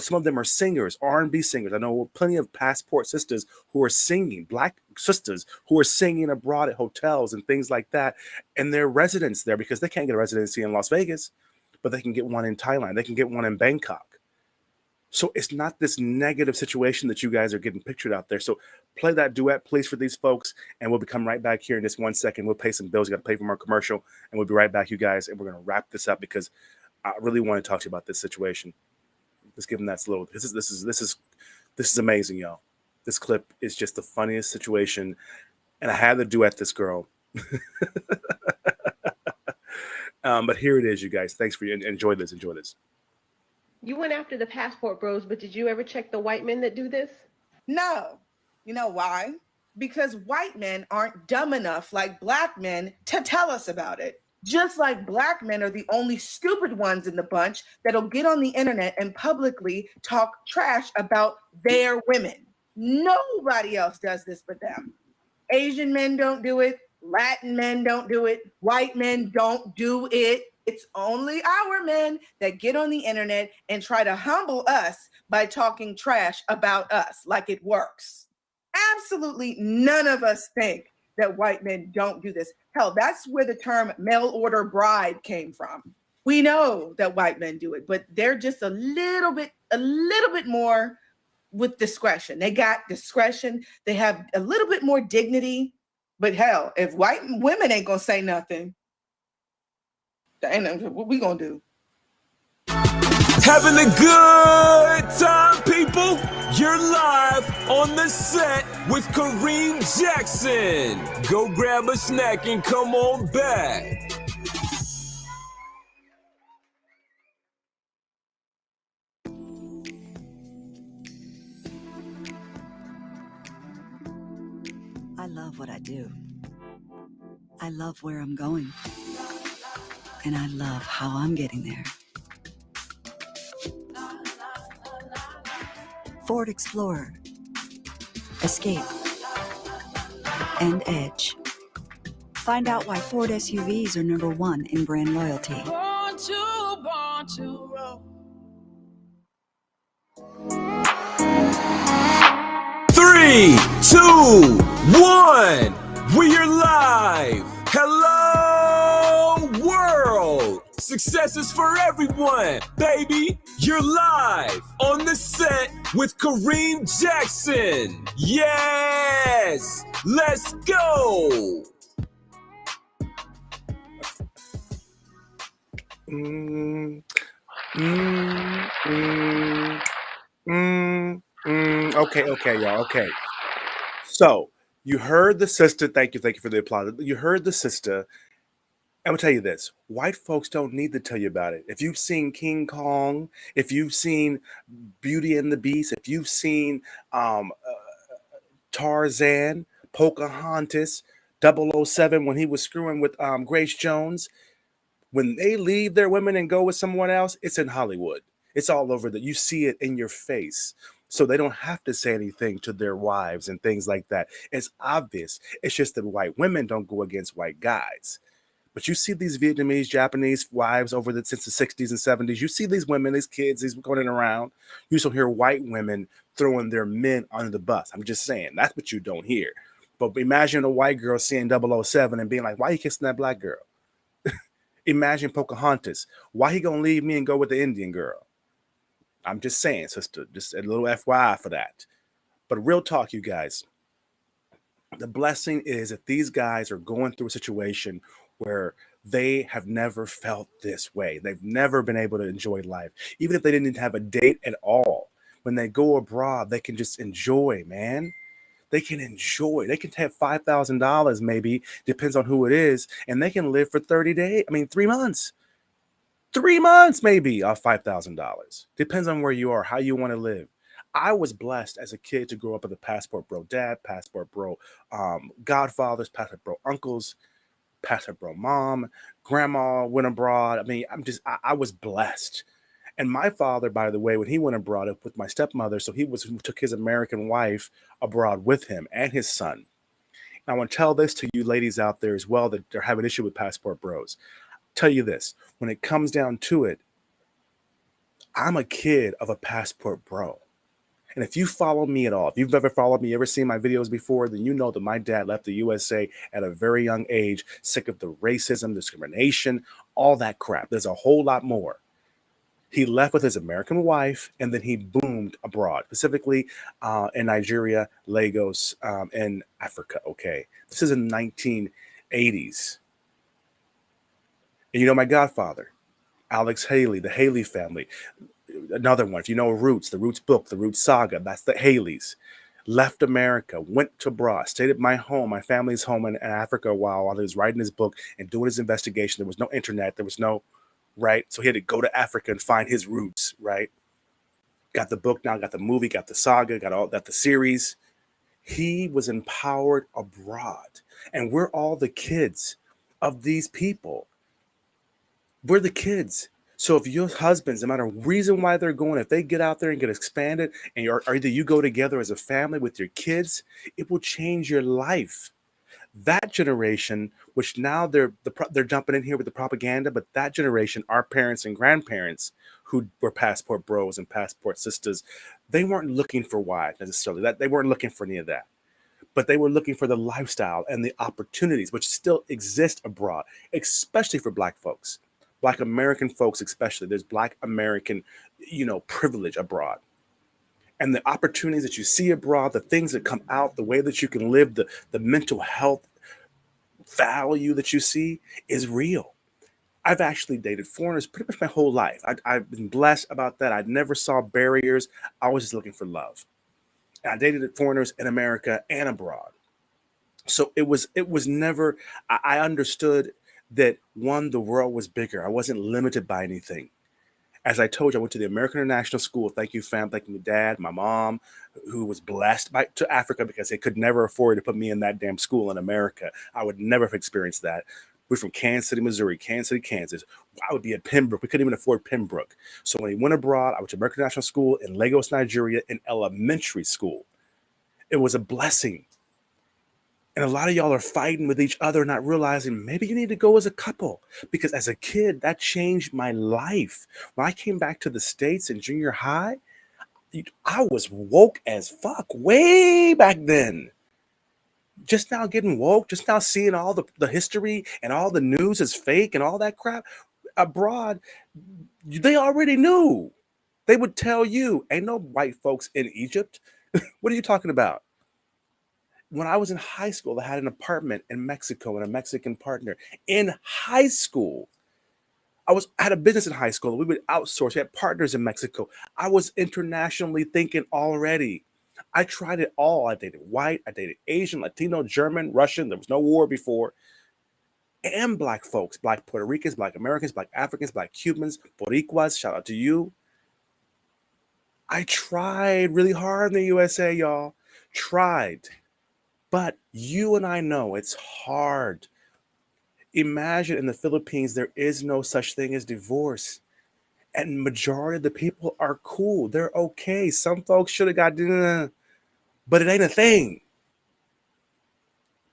Some of them are singers, R&B singers. I know plenty of passport sisters who are singing, Black sisters who are singing abroad at hotels and things like that. And they're residents there because they can't get a residency in Las Vegas, but they can get one in Thailand. They can get one in Bangkok. So it's not this negative situation that you guys are getting pictured out there. So play that duet, please, for these folks. And we'll be coming right back here in just 1 second. We'll pay some bills. We got to pay for more commercial. And we'll be right back, you guys. And we're going to wrap this up because I really want to talk to you about this situation. Let's give them that little. This is amazing, y'all. This clip is just the funniest situation, and I had to duet this girl. But here it is, you guys. Thanks for you. Enjoy this. Enjoy this. You went after the passport bros, but did you ever check the white men that do this? No. You know why? Because white men aren't dumb enough like Black men to tell us about it. Just like Black men are the only stupid ones in the bunch that'll get on the internet and publicly talk trash about their women. Nobody else does this but them. Asian men don't do it. Latin men don't do it. White men don't do it. It's only our men that get on the internet and try to humble us by talking trash about us like it works. Absolutely none of us think that white men don't do this. Hell, that's where the term mail order bride came from. We know that white men do it, but they're just a little bit more with discretion. They got discretion. They have a little bit more dignity. But hell, if white women ain't gonna say nothing, what we gonna do? Having a good time, people. You're live on the set with Kareem Jackson. Go grab a snack and come on back. I love what I do. I love where I'm going. And I love how I'm getting there. Ford Explorer, Escape, and Edge. Find out why Ford SUVs are #1 in brand loyalty. Born to roll. 3, 2, 1. We are live. Hello, world. Success is for everyone, baby. You're live on the set with Kareem Jackson. Yes, let's go. Okay, y'all. Okay. So you heard the sister. Thank you for the applause. You heard the sister. I'm gonna tell you this: white folks don't need to tell you about it. If you've seen King Kong, if you've seen Beauty and the Beast, if you've seen Tarzan, Pocahontas, 007 when he was screwing with Grace Jones, when they leave their women and go with someone else, it's in Hollywood. It's all over that. You see it in your face. So they don't have to say anything to their wives and things like that. It's obvious. It's just that white women don't go against white guys. But you see these Vietnamese, Japanese wives since the 60s and 70s. You see these women, these kids, these going around. You still hear white women throwing their men under the bus. I'm just saying, that's what you don't hear. But imagine a white girl seeing 007 and being like, why are you kissing that black girl? Imagine Pocahontas. Why he gonna leave me and go with the Indian girl? I'm just saying, sister, just a little FYI for that. But real talk, you guys. The blessing is that these guys are going through a situation where they have never felt this way. They've never been able to enjoy life. Even if they didn't have a date at all, when they go abroad, they can just enjoy, man. They can enjoy. They can have $5,000 maybe, depends on who it is, and they can live for 30 days. I mean, 3 months. 3 months maybe off $5,000. Depends on where you are, how you want to live. I was blessed as a kid to grow up with a passport bro dad, passport bro godfathers, passport bro uncles, passport bro mom, grandma went abroad. I mean, I was blessed. And my father, by the way, when he went abroad up with my stepmother, so he took his American wife abroad with him and his son. And I want to tell this to you ladies out there as well that are having an issue with passport bros. Tell you this, when it comes down to it, I'm a kid of a passport bro. And if you follow me at all, if you've ever followed me, ever seen my videos before, then you know that my dad left the USA at a very young age, sick of the racism, discrimination, all that crap. There's a whole lot more. He left with his American wife, and then he boomed abroad, specifically in Nigeria, Lagos, and Africa, okay? This is in the 1980s. And you know my godfather, Alex Haley, the Haley family. Another one, if you know Roots, the Roots book, the Roots saga, that's the Haleys. Left America, went to abroad, stayed at my home, my family's home in Africa while he was writing his book and doing his investigation. There was no internet, there was no, right? So he had to go to Africa and find his roots, right? Got the book now, got the movie, got the saga, got the series. He was empowered abroad. And we're all the kids of these people. We're the kids. So if your husbands, no matter reason why they're going, if they get out there and get expanded, and either you go together as a family with your kids, it will change your life. That generation, which now they're jumping in here with the propaganda, but that generation, our parents and grandparents who were passport bros and passport sisters, they weren't looking for wives necessarily. That they weren't looking for any of that. But they were looking for the lifestyle and the opportunities which still exist abroad, especially for Black folks. Black American folks, especially. There's Black American, privilege abroad. And the opportunities that you see abroad, the things that come out, the way that you can live, the mental health value that you see is real. I've actually dated foreigners pretty much my whole life. I've been blessed about that. I never saw barriers. I was just looking for love. And I dated foreigners in America and abroad. So it was never, I understood that the world was bigger. I wasn't limited by anything. As I told you, I went to the American International School. Thank you, fam. Thank you, my dad, my mom, who was blessed to Africa because they could never afford to put me in that damn school in America. I would never have experienced that. We're from Kansas City, Missouri, Kansas City, Kansas. I would be at Pembroke. We couldn't even afford Pembroke. So when he went abroad, I went to American National School in Lagos, Nigeria, in elementary school. It was a blessing. And a lot of y'all are fighting with each other, not realizing maybe you need to go as a couple. Because as a kid, that changed my life. When I came back to the States in junior high, I was woke as fuck way back then. Just now getting woke, just now seeing all the history and all the news is fake and all that crap. Abroad, they already knew. They would tell you, ain't no white folks in Egypt. What are you talking about? When I was in high school, I had an apartment in Mexico and a Mexican partner. In high school, I had a business in high school. We would outsource. We had partners in Mexico. I was internationally thinking already. I tried it all. I dated white. I dated Asian, Latino, German, Russian. There was no war before. And Black folks, Black Puerto Ricans, Black Americans, Black Africans, Black Cubans, Boricuas. Shout out to you. I tried really hard in the USA, y'all. Tried. But you and I know it's hard. Imagine in the Philippines, there is no such thing as divorce. And majority of the people are cool. They're okay. Some folks should have got, but it ain't a thing.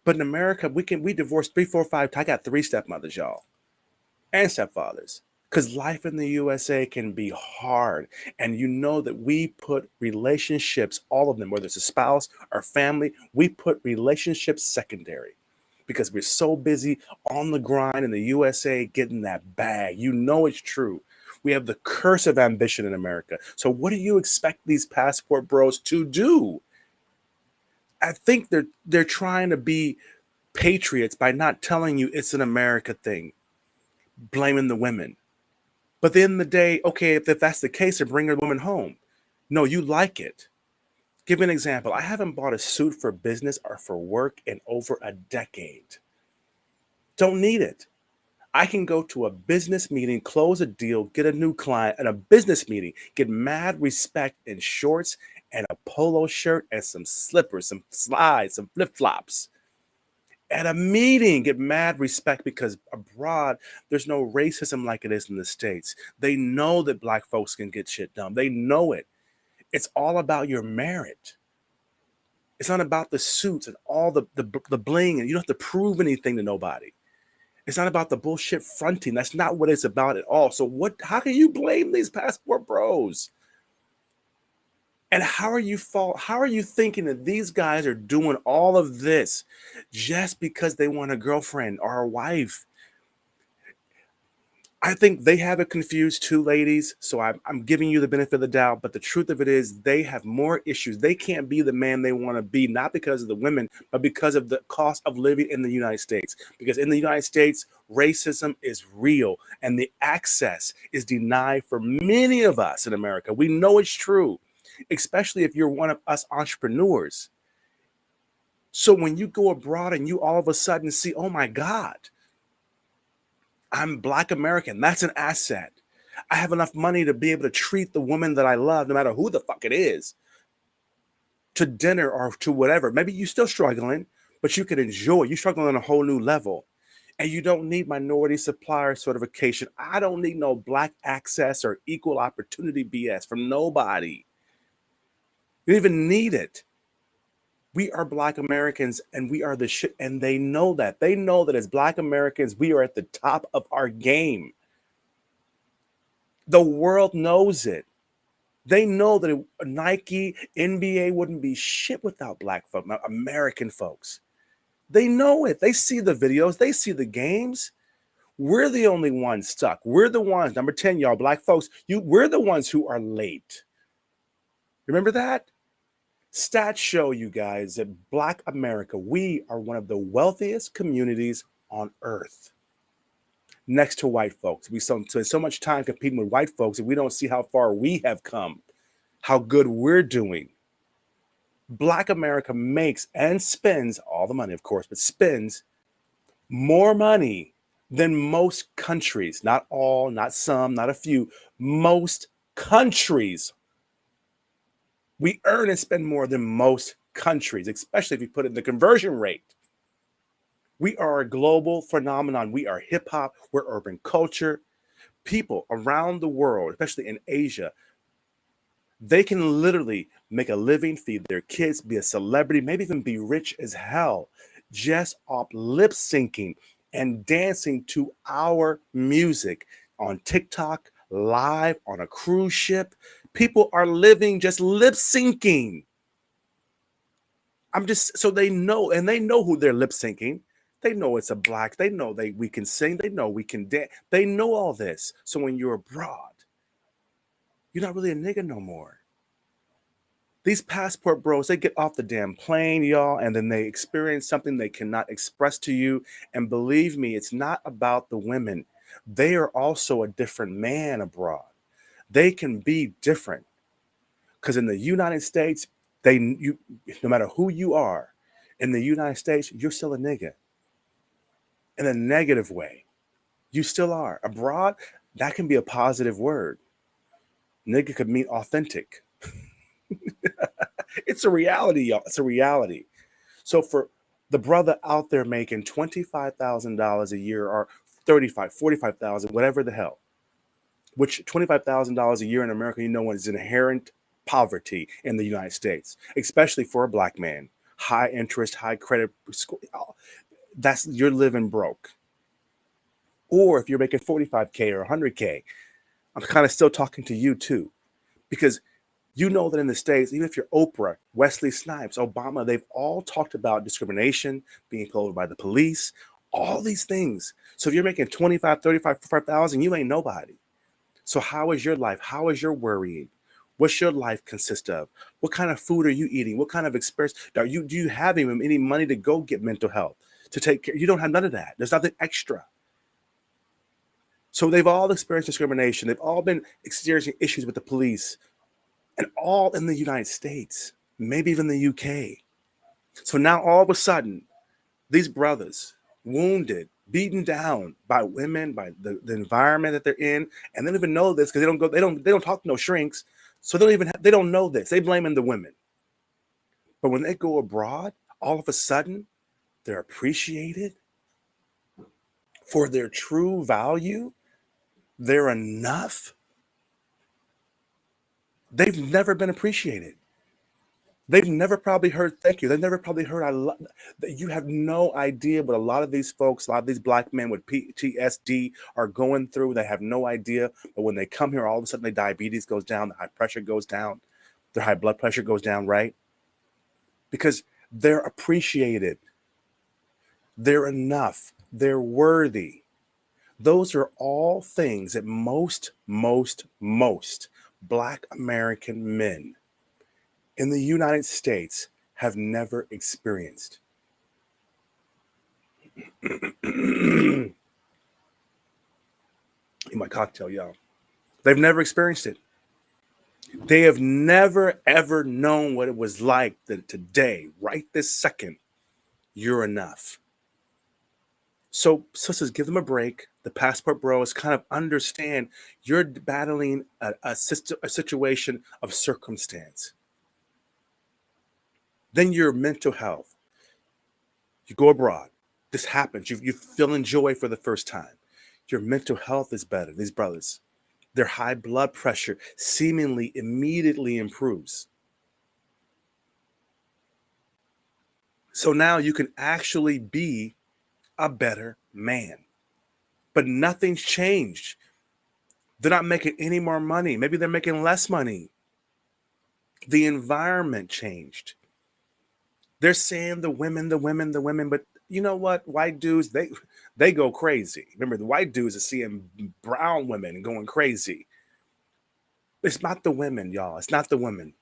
But in America, we divorce 3, 4, 5 times. I got 3 stepmothers, y'all, and stepfathers. Because life in the USA can be hard. And you know that we put relationships, all of them, whether it's a spouse or family, we put relationships secondary. Because we're so busy on the grind in the USA getting that bag. You know it's true. We have the curse of ambition in America. So what do you expect these passport bros to do? I think they're trying to be patriots by not telling you it's an America thing, blaming the women. But at the end of the day, okay, if that's the case, then bring a woman home. No, you like it. Give me an example. I haven't bought a suit for business or for work in over a decade. Don't need it. I can go to a business meeting, close a deal, get a new client at a business meeting, get mad respect in shorts and a polo shirt and some slippers, some slides, some flip-flops. At a meeting, get mad respect because abroad, there's no racism like it is in the States. They know that Black folks can get shit done. They know it. It's all about your merit. It's not about the suits and all the bling, and you don't have to prove anything to nobody. It's not about the bullshit fronting. That's not what it's about at all. So how can you blame these passport bros? And how are you thinking that these guys are doing all of this just because they want a girlfriend or a wife? I think they have it confused too, ladies. So I'm giving you the benefit of the doubt. But the truth of it is they have more issues. They can't be the man they want to be, not because of the women, but because of the cost of living in the United States. Because in the United States, racism is real and the access is denied for many of us in America. We know it's true, especially if you're one of us entrepreneurs. So when you go abroad and you all of a sudden see, oh my God, I'm Black American. That's an asset. I have enough money to be able to treat the woman that I love, no matter who the fuck it is, to dinner or to whatever. Maybe you're still struggling, but you can enjoy. You're struggling on a whole new level. And you don't need minority supplier certification. I don't need no Black access or equal opportunity BS from nobody. You don't even need it. We are Black Americans and we are the shit. And they know that. They know that as Black Americans, we are at the top of our game. The world knows it. They know that Nike, NBA wouldn't be shit without Black folks, American folks. They know it. They see the videos. They see the games. We're the only ones stuck. We're the ones, number 10, y'all, Black folks, we're the ones who are late. Remember that? Stats show you guys that Black America, we are one of the wealthiest communities on earth. Next to white folks. We spend so much time competing with white folks and we don't see how far we have come, how good we're doing. Black America makes and spends all the money, of course, but spends more money than most countries. Not all, not some, not a few. Most countries. We earn and spend more than most countries, especially if you put it in the conversion rate. We are a global phenomenon. We are hip hop. We're urban culture. People around the world, especially in Asia, they can literally make a living, feed their kids, be a celebrity, maybe even be rich as hell, just off lip syncing and dancing to our music on TikTok, live, on a cruise ship. People are living just lip syncing. So they know, and they know who they're lip syncing. They know it's a Black. They know we can sing. They know we can dance. They know all this. So when you're abroad, you're not really a nigga no more. These passport bros, they get off the damn plane, y'all, and then they experience something they cannot express to you. And believe me, it's not about the women. They are also a different man abroad. They can be different. Because in the United States, no matter who you are, in the United States, you're still a nigga. In a negative way. You still are. Abroad, that can be a positive word. Nigga could mean authentic. It's a reality, y'all. It's a reality. So for the brother out there making $25,000 a year or $35,000, $45,000, whatever the hell, which $25,000 a year in America, is inherent poverty in the United States, especially for a Black man. High interest, high credit score. You're living broke. Or if you're making 45K or 100K, I'm kind of still talking to you too, because you know that in the States, even if you're Oprah, Wesley Snipes, Obama, they've all talked about discrimination, being pulled over by the police, all these things. So if you're making 25, 35, 45,000, you ain't nobody. So how is your life? How is your worrying? What's your life consist of? What kind of food are you eating? What kind of experience do you have even any money to go get mental health to take care? You don't have none of that. There's nothing extra. So they've all experienced discrimination. They've all been experiencing issues with the police, and all in the United States, maybe even the UK. So now all of a sudden, these brothers, wounded, beaten down by women, by the environment that they're in, and they don't even know this because they don't talk to no shrinks. So they don't know this. They blaming the women. But when they go abroad, all of a sudden, they're appreciated for their true value. They're enough. They've never been appreciated. They've never probably heard thank you. They've never probably heard I love that. You have no idea what a lot of these folks, a lot of these black men with PTSD are going through. They have no idea. But when they come here, all of a sudden their diabetes goes down, the high pressure goes down, their high blood pressure goes down, right? Because they're appreciated. They're enough. They're worthy. Those are all things that most Black American men in the United States have never experienced. My cocktail, y'all. They've never experienced it. They have never, ever known what it was like that today, right this second, you're enough. So, sisters, give them a break. The Passport Bros kind of understand you're battling a situation of circumstance. Then your mental health. You go abroad. This happens. You feel joy for the first time. Your mental health is better. These brothers, their high blood pressure seemingly immediately improves. So now you can actually be a better man. But nothing's changed. They're not making any more money. Maybe they're making less money. The environment changed. They're saying the women, but you know what? White dudes, they go crazy. Remember, the white dudes are seeing brown women going crazy. It's not the women, y'all. It's not the women.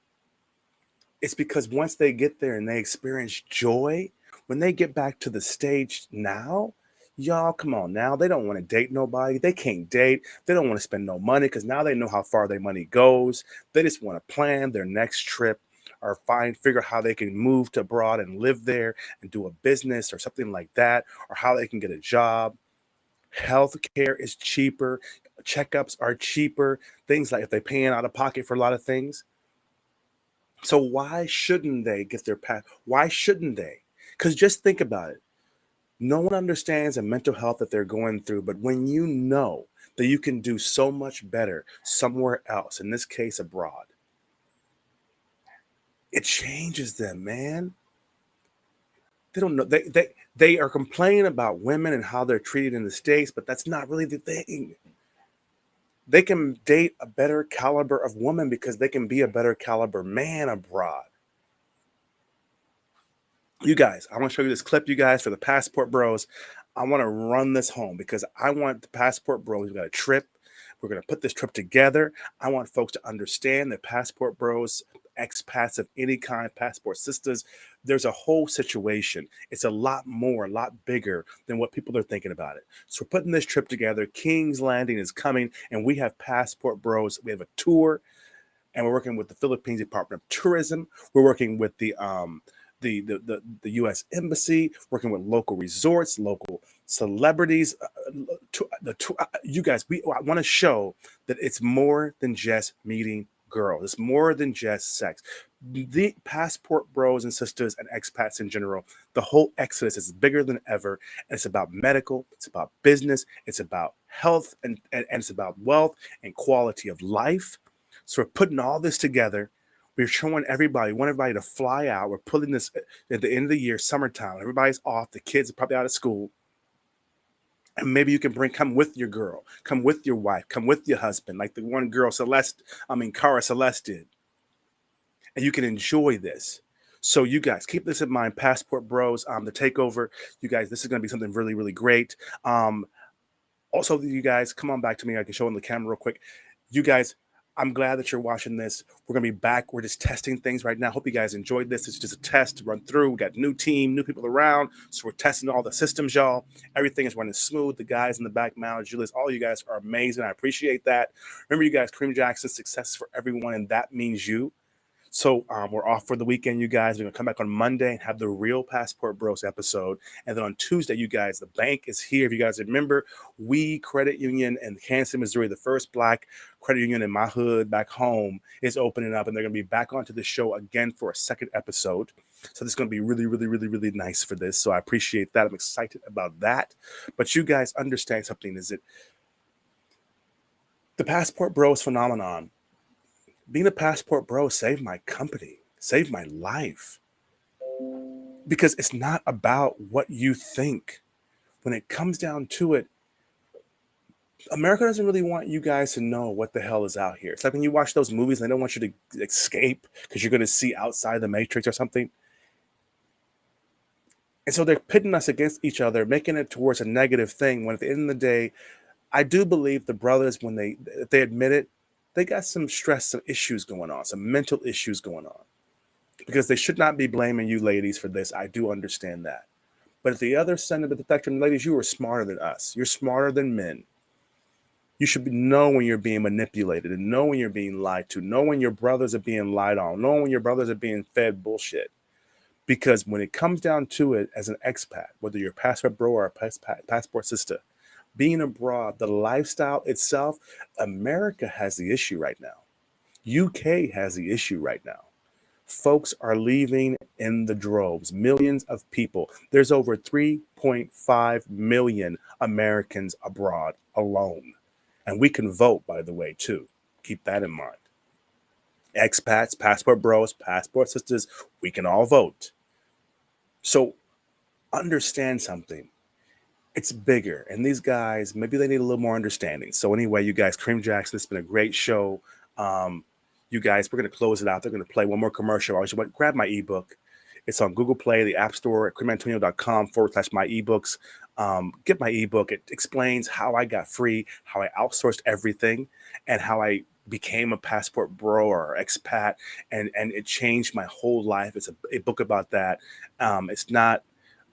It's because once they get there and they experience joy, when they get back to the stage now, y'all, come on now. They don't want to date nobody. They can't date. They don't want to spend no money because now they know how far their money goes. They just want to plan their next trip or figure how they can move to abroad and live there and do a business or something like that, or how they can get a job. Healthcare is cheaper. Checkups are cheaper. Things like if they're paying out of pocket for a lot of things. So why shouldn't they get their path? Why shouldn't they? Because just think about it. No one understands the mental health that they're going through, but when you know that you can do so much better somewhere else, in this case abroad, it changes them, man. They don't know. They are complaining about women and how they're treated in the States, but that's not really the thing. They can date a better caliber of woman because they can be a better caliber man abroad. You guys, I want to show you this clip, you guys, for the Passport Bros. I want to run this home because I want the Passport Bros. We got a trip. We're going to put this trip together. I want folks to understand that Passport Bros, expats of any kind, passport sisters, there's a whole situation. It's a lot more, a lot bigger than what people are thinking about it. So we're putting this trip together. King's Landing is coming, and we have Passport Bros. We have a tour, and we're working with the Philippines Department of Tourism. We're working with the U.S. Embassy, working with local resorts, local celebrities. You guys, I want to show that it's more than just meeting girls. It's more than just sex. The Passport Bros and sisters and expats in general, the whole exodus is bigger than ever. And it's about medical, it's about business, it's about health, and it's about wealth and quality of life. So we're putting all this together. We're showing everybody, we want everybody to fly out. We're putting this at the end of the year, summertime. Everybody's off. The kids are probably out of school. And maybe you can come with your girl, come with your wife, come with your husband, like the one girl, Cara Celeste did. And you can enjoy this. So you guys, keep this in mind. Passport Bros, the takeover. You guys, this is going to be something really, really great. Also, you guys, come on back to me. I can show on the camera real quick. You guys, I'm glad that you're watching this. We're going to be back. We're just testing things right now. Hope you guys enjoyed this. It's just a test to run through. We got new team, new people around. So we're testing all the systems, y'all. Everything is running smooth. The guys in the back, Mal, Julius, all you guys are amazing. I appreciate that. Remember, you guys, Kareem Jackson, success for everyone, and that means you. So we're off for the weekend, you guys. We're going to come back on Monday and have the real Passport Bros episode. And then on Tuesday, you guys, the bank is here. If you guys remember, we Credit Union in Kansas, Missouri, the first Black credit union in my hood back home, is opening up. And they're going to be back onto the show again for a second episode. So this is going to be really, really, really, really nice for this. So I appreciate that. I'm excited about that. But you guys understand something, is that the Passport Bros phenomenon, being a Passport Bro saved my company, saved my life. Because it's not about what you think. When it comes down to it, America doesn't really want you guys to know what the hell is out here. It's like when you watch those movies and they don't want you to escape because you're going to see outside the Matrix or something. And so they're pitting us against each other, making it towards a negative thing, when at the end of the day, I do believe the brothers, when they admit it, they got some stress, some issues going on, some mental issues going on, because they should not be blaming you ladies for this. I do understand that. But at the other side of the spectrum, ladies, you are smarter than us. You're smarter than men. You should know when you're being manipulated, and know when you're being lied to, know when your brothers are being lied on, know when your brothers are being fed bullshit. Because when it comes down to it, as an expat, whether you're a passport bro or a passport sister, being abroad, the lifestyle itself, America has the issue right now. UK has the issue right now. Folks are leaving in the droves, millions of people. There's over 3.5 million Americans abroad alone. And we can vote, by the way, too. Keep that in mind. Expats, passport bros, passport sisters, we can all vote. So understand something. It's bigger. And these guys, maybe they need a little more understanding. So anyway, you guys, Kareem Jackson, it's been a great show. You guys, we're going to close it out. They're going to play one more commercial. I just want to grab my ebook. It's on Google Play, the App Store, at KareemAntonio.com/my ebooks. Get my ebook. It explains how I got free, how I outsourced everything, and how I became a passport bro or expat, and it changed my whole life. It's a book about that. It's not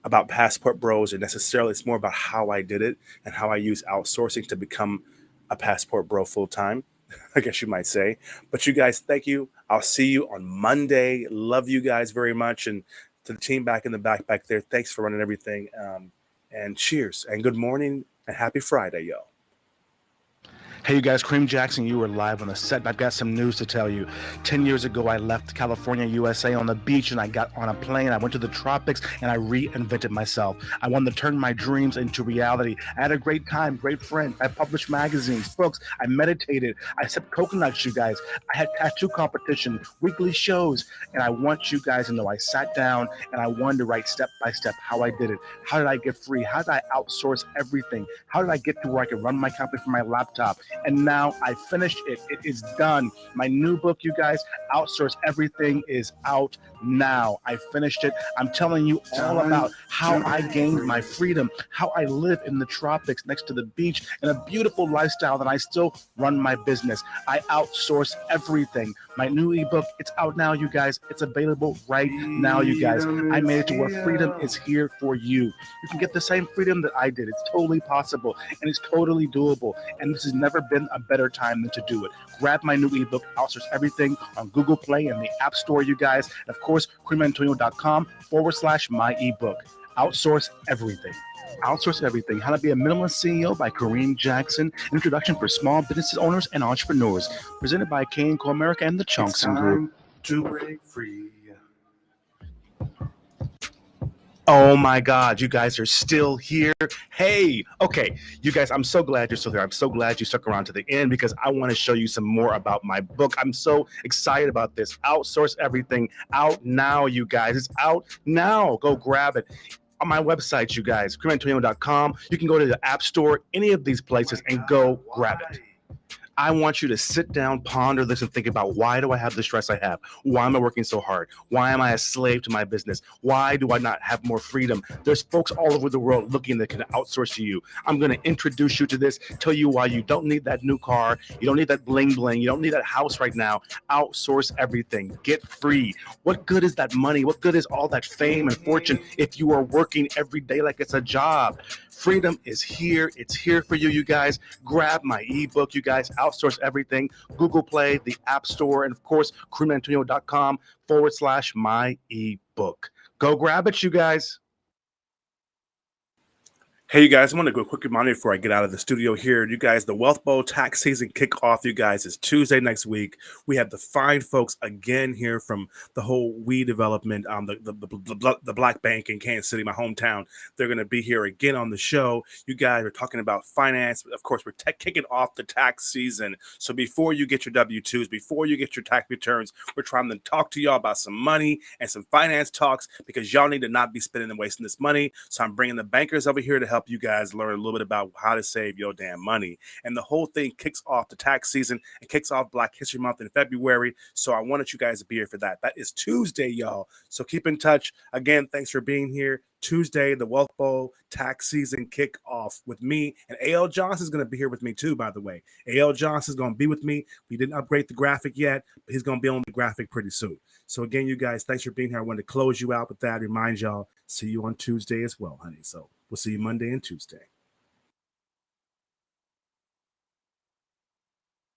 about passport bros or necessarily. It's more about how I did it and how I use outsourcing to become a passport bro full time, I guess you might say. But you guys, thank you. I'll see you on Monday. Love you guys very much. And to the team back in the back there, thanks for running everything. And cheers and good morning and happy Friday, yo. Hey, you guys, Kareem Jackson, you were live on the set. I've got some news to tell you. 10 years ago, I left California, USA on the beach, and I got on a plane. I went to the tropics, and I reinvented myself. I wanted to turn my dreams into reality. I had a great time, great friends. I published magazines, books. I meditated. I sipped coconuts, you guys. I had tattoo competition, weekly shows, and I want you guys to know I sat down, and I wanted to write step by step how I did it. How did I get free? How did I outsource everything? How did I get to where I could run my company from my laptop? And now I finished it. It is done. My new book, you guys, Outsource Everything, is out now. I finished it. I'm telling you all about how I gained my freedom, how I live in the tropics next to the beach in a beautiful lifestyle that I still run my business. I outsource everything. My new ebook, it's out now, you guys. It's available right now, you guys. I made it to where freedom is here for you. You can get the same freedom that I did. It's totally possible, and it's totally doable. And this has never been a better time than to do it. Grab my new ebook, Outsource Everything, on Google Play and the App Store, you guys. And of course, KareemAntonio.com/my ebook. Outsource Everything. Outsource Everything, How to Be a Minimalist CEO by Kareem Jackson. Introduction for small business owners and entrepreneurs. Presented by KA&CO America and the Chunkston Group. To break free. Oh my God, you guys are still here. Hey, okay, you guys, I'm so glad you're still here. I'm so glad you stuck around to the end because I want to show you some more about my book. I'm so excited about this. Outsource Everything, out now, you guys. It's out now. Go grab it. On my website, you guys, KareemAntonio.com. You can go to the App Store, any of these places, and go grab it. I want you to sit down, ponder this, and think about, why do I have the stress I have? Why am I working so hard? Why am I a slave to my business? Why do I not have more freedom? There's folks all over the world looking that can outsource to you. I'm going to introduce you to this, tell you why you don't need that new car. You don't need that bling bling. You don't need that house right now. Outsource everything. Get free. What good is that money? What good is all that fame and fortune if you are working every day like it's a job? Freedom is here. It's here for you, you guys. Grab my ebook, you guys. Outsource everything. Google Play, the App Store, and of course, KareemAntonio.com/my ebook. Go grab it, you guys. Hey, you guys, I want to go quick reminder before I get out of the studio here. You guys, the Wealth Bowl tax season kickoff, you guys, is Tuesday next week. We have the fine folks again here from the whole We Development, the Black Bank in Kansas City, my hometown. They're going to be here again on the show. You guys are talking about finance. Of course, we're kicking off the tax season. So before you get your W-2s, before you get your tax returns, we're trying to talk to y'all about some money and some finance talks, because y'all need to not be spending and wasting this money. So I'm bringing the bankers over here to help you guys learn a little bit about how to save your damn money. And the whole thing kicks off the tax season. It kicks off Black History Month in February. So I wanted you guys to be here for that. That is Tuesday, y'all. So keep in touch. Again, thanks for being here. Tuesday, the Wealth Bowl tax season kickoff with me. And A.L. Johnson is going to be here with me too, by the way. A.L. Johnson is going to be with me. We didn't upgrade the graphic yet, but he's going to be on the graphic pretty soon. So again, you guys, thanks for being here. I wanted to close you out with that. Remind y'all, see you on Tuesday as well, honey. So we'll see you Monday and Tuesday.